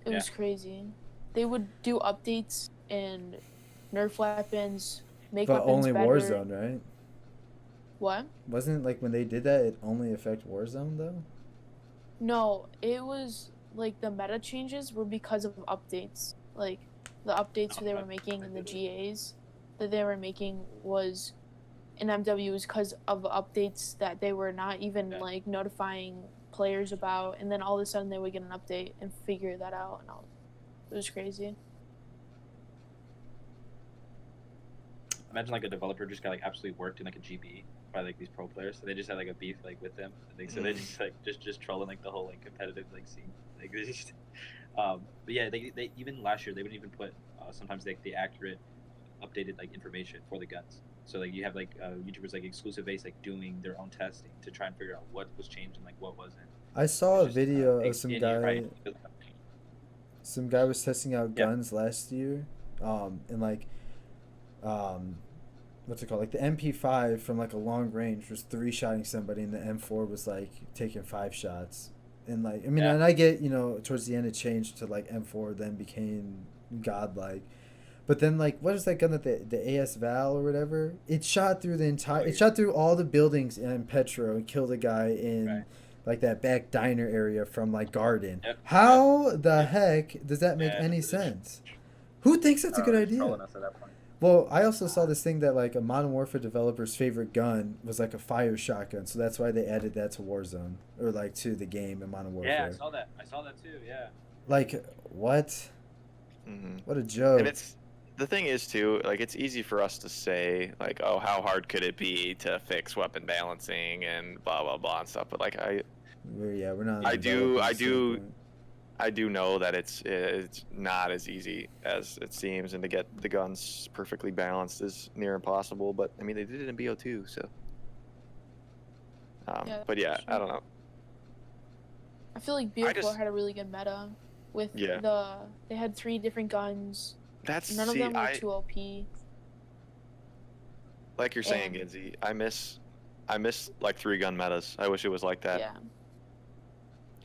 It was crazy. They would do updates and nerf weapons, make But weapons only better. Warzone, right? What? Wasn't it like when they did that, it only affect Warzone though? No, it was like the meta changes were because of updates. Like the updates they were making in the GAs that they were making was in MW was because of updates that they were not even like notifying players about, and then all of a sudden they would get an update and figure that out, and it was crazy. imagine like a developer just got like absolutely worked in like a GB by like these pro players, so they just had like a beef like with them, and so they just like just trolling like the whole like competitive like scene, like they just. But yeah, they even last year they wouldn't even put sometimes like the accurate, updated like information for the guns. So like you have like YouTubers like Exclusive Base like doing their own testing to try and figure out what was changed and like what wasn't. I saw a It's just, video of some guy was testing out Yeah. guns last year, and like, what's it called? Like the MP5 from like a long range was 3-shotting somebody, and the M4 was like taking 5 shots. And like, I mean, Yeah. and I get, towards the end it changed to like M4, then became godlike. But then, like, what is that gun that the AS Val or whatever? It shot through the entire. It shot through all the buildings in Petro and killed a guy in like that back diner area from like Garden. Yep. How the heck does that make any sense? Who thinks that's a good idea? Trolling us at that point. Well, I also saw this thing that like a Modern Warfare developer's favorite gun was like a fire shotgun, so that's why they added that to Warzone or like to the game in Modern Warfare. Yeah, I saw that. I saw that too. Yeah. Like what? Mm-hmm. What a joke! And it's the thing is too, like it's easy for us to say like, oh, how hard could it be to fix weapon balancing and blah blah blah and stuff, but like we're not. I do know that it's not as easy as it seems, and to get the guns perfectly balanced is near impossible. But I mean, they did it in BO2, so. But yeah, I don't know. I feel like BO4 had a really good meta with they had 3 different guns. None of them were too OP. Like you're saying, Ginzy, I miss like 3-gun metas. I wish it was like that. Yeah.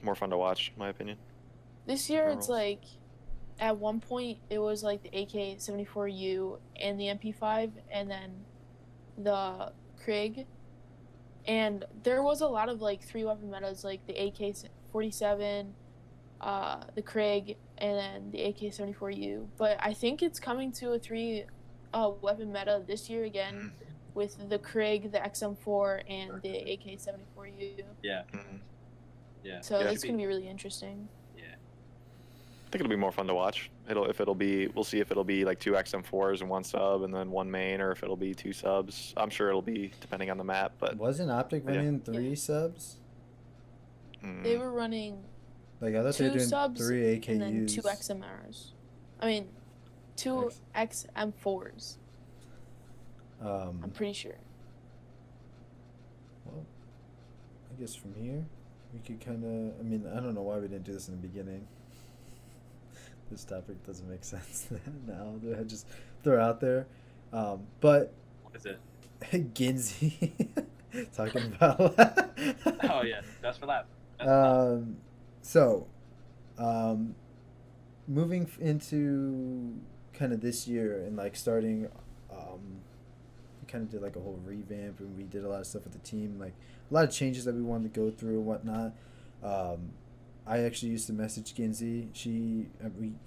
More fun to watch, in my opinion. This year, it's like, at one point, it was like the AK-74U and the MP5, and then the Krig. And there was a lot of like 3-weapon metas, like the AK-47, the Krig, and then the AK-74U. But I think it's coming to a 3-weapon meta this year again, with the Krig, the XM4, and the AK-74U. Yeah. Mm-hmm. Yeah. So it's gonna be really interesting. I think it'll be more fun to watch. We'll see if it'll be like 2 XM4s and 1 sub and then 1 main, or if it'll be 2 subs. I'm sure it'll be depending on the map, but wasn't Optic running 3 subs? They were running like I thought they were doing subs 3 AKUs and then 2 XMRs. I mean, 2 XM4s. I'm pretty sure. Well, I guess from here we could kind of. I mean, I don't know why we didn't do this in the beginning. This topic doesn't make sense now. I just throw it out there. But what is it? Ginzy talking about. Oh yeah, that's for that. So, moving into kind of this year and like starting, we kind of did like a whole revamp, and we did a lot of stuff with the team, like a lot of changes that we wanted to go through and whatnot. I actually used to message Ginzy.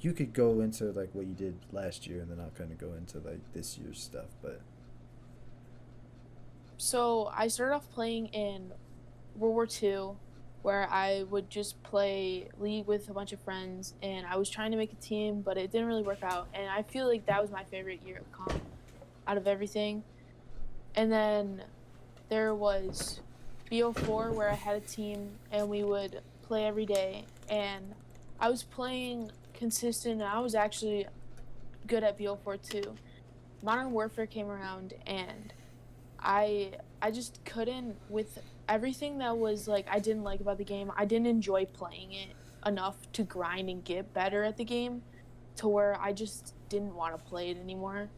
You could go into like what you did last year, and then I'll kind of go into like this year's stuff. But so I started off playing in World War II, where I would just play League with a bunch of friends, and I was trying to make a team, but it didn't really work out. And I feel like that was my favorite year of comp out of everything. And then there was BO4, where I had a team, and we would play every day, and I was playing consistent, and I was actually good at BO4 too. Modern Warfare came around, and I just couldn't, with everything that was like I didn't like about the game. I didn't enjoy playing it enough to grind and get better at the game, to where I just didn't want to play it anymore.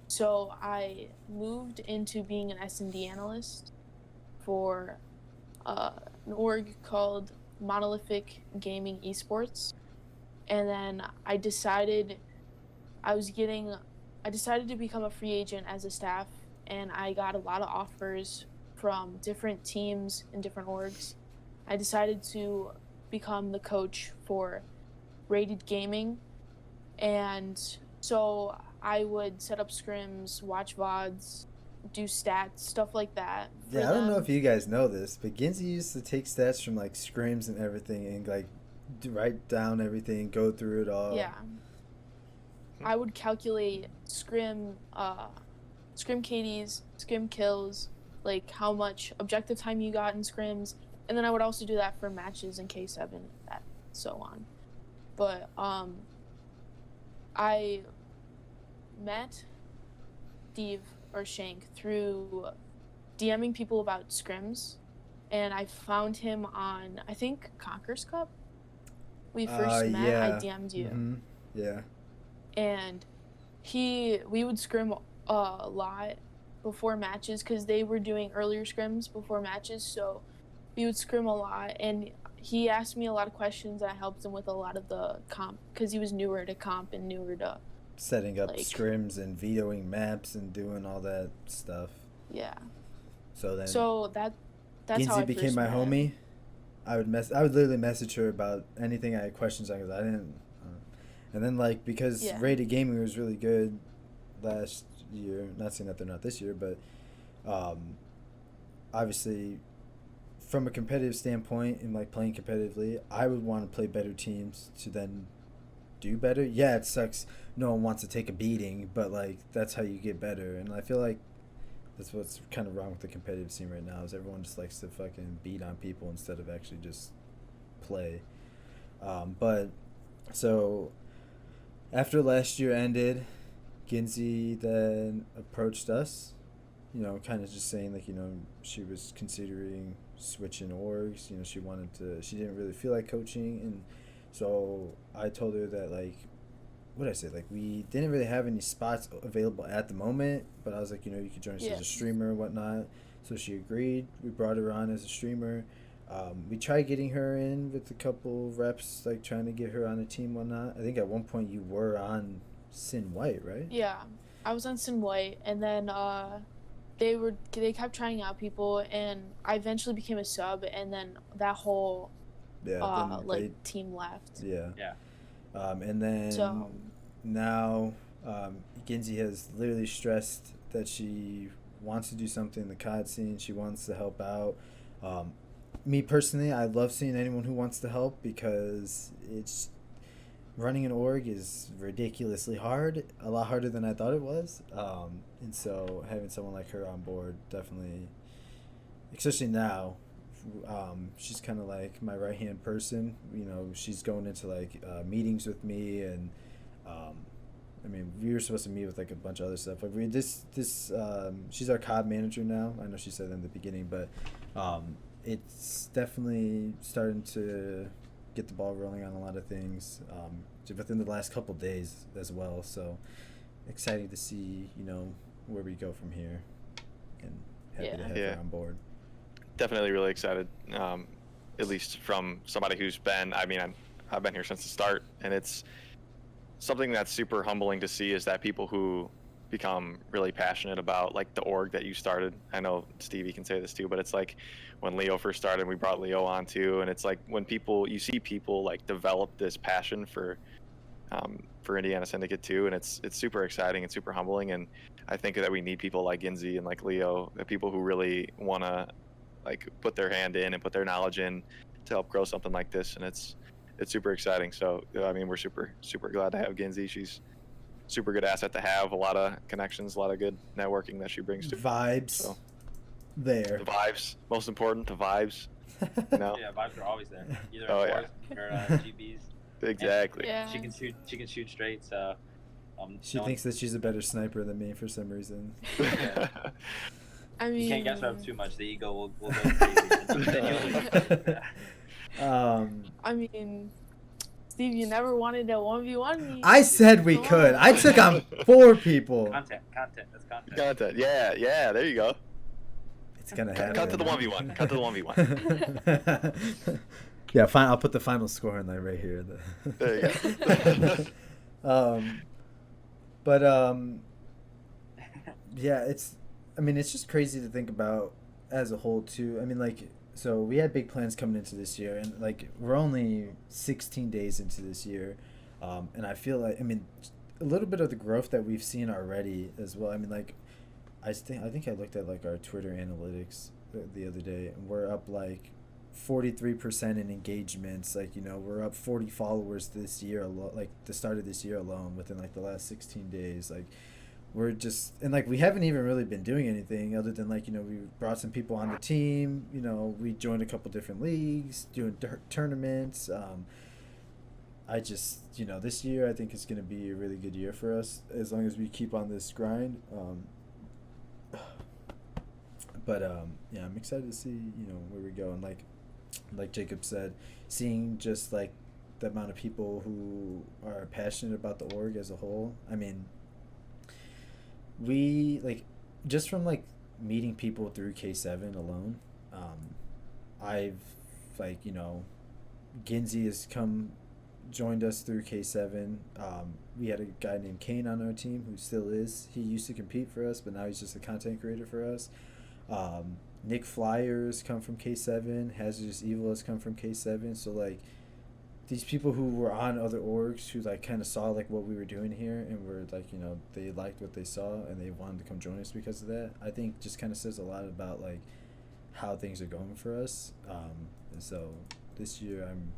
So I moved into being an S&D analyst for an org called Monolithic Gaming Esports, and then I decided to become a free agent as a staff, and I got a lot of offers from different teams and different orgs. I decided to become the coach for Rated Gaming, and so I would set up scrims, watch VODs, do stats, stuff like that. Yeah, I don't know if you guys know this, but Ginzy used to take stats from like scrims and everything, and like write down everything, go through it all. Yeah. I would calculate scrim scrim KDs, scrim kills, like how much objective time you got in scrims, and then I would also do that for matches in K7 and so on. But I met Steve or Shank through DMing people about scrims, and I found him on, I think, Conquer's Cup. We first met. Yeah. I DM'd you. Mm-hmm. Yeah. And we would scrim a lot before matches because they were doing earlier scrims before matches, so we would scrim a lot, and he asked me a lot of questions, and I helped him with a lot of the comp because he was newer to comp and newer to setting up scrims and vetoing maps and doing all that stuff. Yeah. So that's Ginzy how I became first my met homie. him. I would literally message her about anything I had questions on because I didn't. And then because Rated Gaming was really good last year. Not saying that they're not this year, but obviously from a competitive standpoint and playing competitively, I would want to play better teams to then do better. Yeah, it sucks. No one wants to take a beating, but that's how you get better. And I feel like that's what's kind of wrong with the competitive scene right now is everyone just likes to fucking beat on people instead of actually just play. But so after last year ended, Ginzy then approached us, kind of just saying she was considering switching orgs. She didn't really feel like coaching, and so I told her that what did I say? We didn't really have any spots available at the moment, but I was like, you could join us as a streamer and whatnot. So she agreed. We brought her on as a streamer. We tried getting her in with a couple reps, trying to get her on a team, whatnot. I think at one point you were on Sin White, right? Yeah, I was on Sin White, and then they kept trying out people, and I eventually became a sub, and then that whole team left. Yeah. Yeah. And then now Ginzy has literally stressed that she wants to do something in the COD scene. She wants to help out. Me personally, I love seeing anyone who wants to help because running an org is ridiculously hard, a lot harder than I thought it was. And so having someone like her on board definitely, especially now, she's kind of like my right-hand person. She's going into meetings with me, and we were supposed to meet with a bunch of other stuff. She's our COD manager now. I know she said that in the beginning, but it's definitely starting to get the ball rolling on a lot of things within the last couple days as well. So exciting to see where we go from here, and happy to have her on board. Definitely really excited, at least from somebody who's been, I've been here since the start, and it's something that's super humbling to see is that people who become really passionate about the org that you started. I know Stevie can say this too, but it's when Leo first started, we brought Leo on too, and it's when you see people develop this passion for Indiana Syndicate too, and it's super exciting and super humbling, and I think that we need people like Ginzy and like Leo, people who really want to put their hand in and put their knowledge in to help grow something like this, and it's super exciting. So we're super glad to have Ginzy. She's super good asset to have, a lot of connections, a lot of good networking that she brings to vibes. So the vibes, most important, the vibes. Yeah, vibes are always there. Either or GBs. Exactly. Yeah. She can shoot straight. So she thinks that she's a better sniper than me for some reason. Yeah. You can't gas her up too much. The ego will go crazy. Steve, you never wanted to 1v1 me. I said we could. I took on 4 people. Content. That's content. Content. Yeah. There you go. It's gonna happen. Cut to the 1v1. Cut to the 1v1. Yeah, fine. I'll put the final score in there right here. There you go. Yeah, it's just crazy to think about as a whole too. So we had big plans coming into this year, and we're only 16 days into this year, and I feel a little bit of the growth that we've seen already as well. I think I looked at our Twitter analytics the other day, and we're up 43% in engagements. We're up 40 followers this year, the start of this year alone within the last 16 days. we're just, and like we haven't even really been doing anything other than like, we brought some people on the team. We joined a couple different leagues, doing tournaments. I just, this year I think is going to be a really good year for us as long as we keep on this grind. But yeah, I'm excited to see where we go, and like Jacob said, seeing just like the amount of people who are passionate about the org as a whole. I mean, we like just from like meeting people through K7 alone. I've like Ginzy has come joined us through K7. We had a guy named Kane on our team who still is. He used to compete for us, but now he's just a content creator for us. Nick Flyers come from K7. Hazardous Evil has come from K7. So like these people who were on other orgs who like kind of saw like what we were doing here and were like they liked what they saw and they wanted to come join us because of that. I think just kind of says a lot about like how things are going for us. And so this year I'm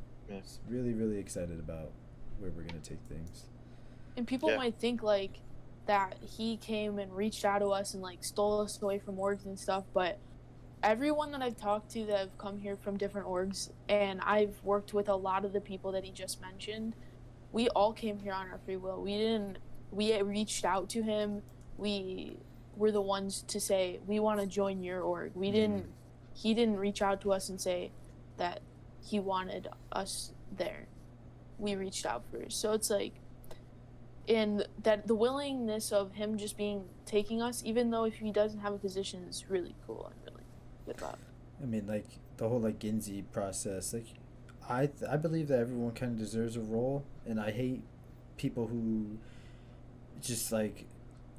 really, really excited about where we're going to take things. And people might think like that he came and reached out to us and like stole us away from orgs and stuff, but everyone that I've talked to that have come here from different orgs, and I've worked with a lot of the people that he just mentioned, we all came here on our free will. We reached out to him. We were the ones to say, we want to join your org. He didn't reach out to us and say that he wanted us there. We reached out first. So it's like, and that the willingness of him just taking us, even though if he doesn't have a position, is really cool and really good about. I mean, like the whole like Ginzy process, like I believe that everyone kind of deserves a role, and I hate people who just like,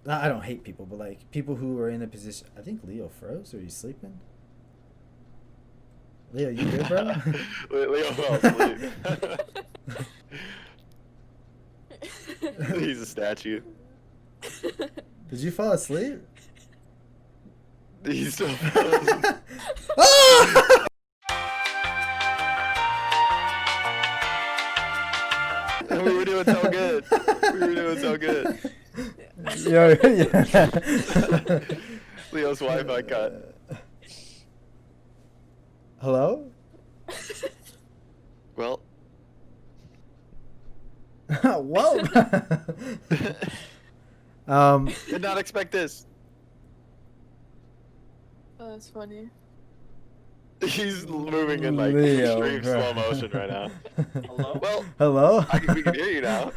I don't hate people, but like people who are in a position. I think Leo froze. Are you sleeping? Leo, you good, bro? Leo fell asleep. He's a statue. Did you fall asleep? He's still frozen. Ah! We were doing so good. Yo, yeah. Leo's Wi-Fi cut. Hello? Well. Whoa. Did not expect this. Oh, that's funny. He's moving in like Leo, extreme bro. slow motion right now. Hello? Well, Hello? we can hear you now.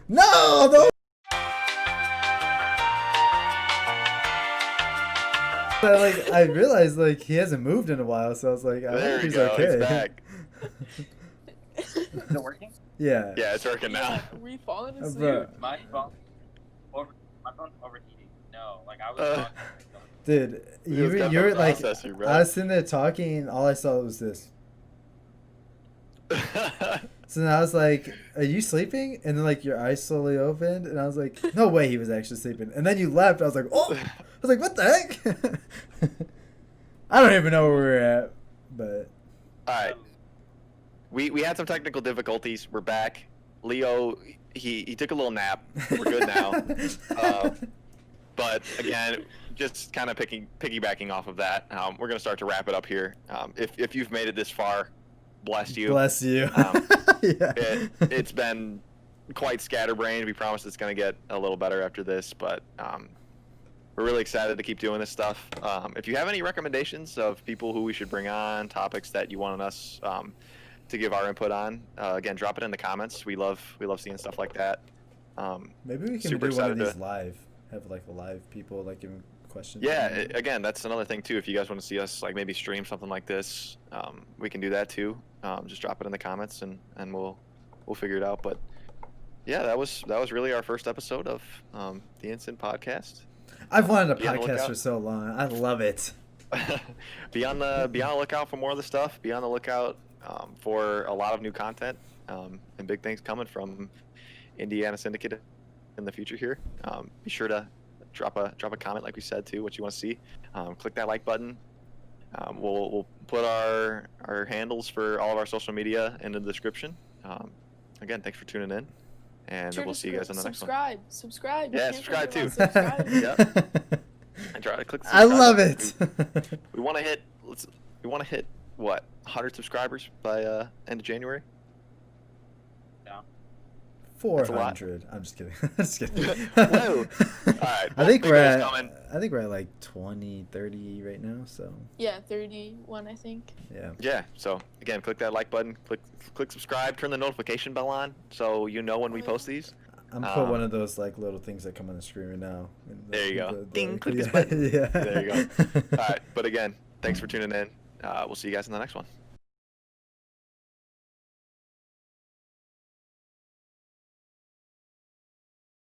No! Don't. I realized like he hasn't moved in a while, so I was like, I There hope you he's go. okay. He's back. Is it working? Yeah. Yeah, it's working now. Were you falling Bro. asleep? My phone's overheating. No, like I was talking. Dude, It was you definitely were like, processor, bro. I was sitting there talking, and all I saw was this. So then I was like, "Are you sleeping?" And then like your eyes slowly opened, and I was like, "No way, he was actually sleeping." And then you left. I was like, "Oh!" I was like, "What the heck?" I don't even know where we're at, but All right. We had some technical difficulties. We're back. Leo, he took a little nap. We're good now. But again, just kind of piggybacking off of that, we're gonna start to wrap it up here. If you've made it this far, bless you. bless you. Yeah. It's been quite scatterbrained. We promise it's gonna get a little better after this, but we're really excited to keep doing this stuff. If you have any recommendations of people who we should bring on, topics that you want us to give our input on, again, drop it in the comments. We love seeing stuff like that. Maybe we can super do one of excited these to- live. Have like a live people like giving questions. Yeah, again, that's another thing too. If you guys want to see us like maybe stream something like this, we can do that too. Just drop it in the comments and we'll figure it out. But yeah, that was really our first episode of the InSyn podcast. I've wanted a Be on the podcast lookout. for so long. I love it. Be on the lookout for more of the stuff. Be on the lookout for a lot of new content and big things coming from Indiana Syndicate in the future here. Be sure to drop a comment, like we said, too, what you want to see. Click that like button. We'll put our handles for all of our social media in the description. Again, thanks for tuning in, and Sure we'll to see you guys on the next one. Subscribe. Yeah, You can't subscribe forget too. about subscribe. Yep. And try to click the I subscribe love button. it. We want to hit. We want to hit what 100 subscribers by end of January. Yeah. 400. I'm just kidding. just kidding. Whoa. All right. I think big we're goals at. coming. I think we're at like 20, 30 right now. So Yeah, 31, I think. yeah. Yeah. So again, click that like button. Click subscribe. Turn the notification bell on so you know when we post these. I'm put one of those like little things that come on the screen right now. There you go. Ding, click yeah, this button. Yeah. There you go. All right. But again, thanks for tuning in. We'll see you guys in the next one.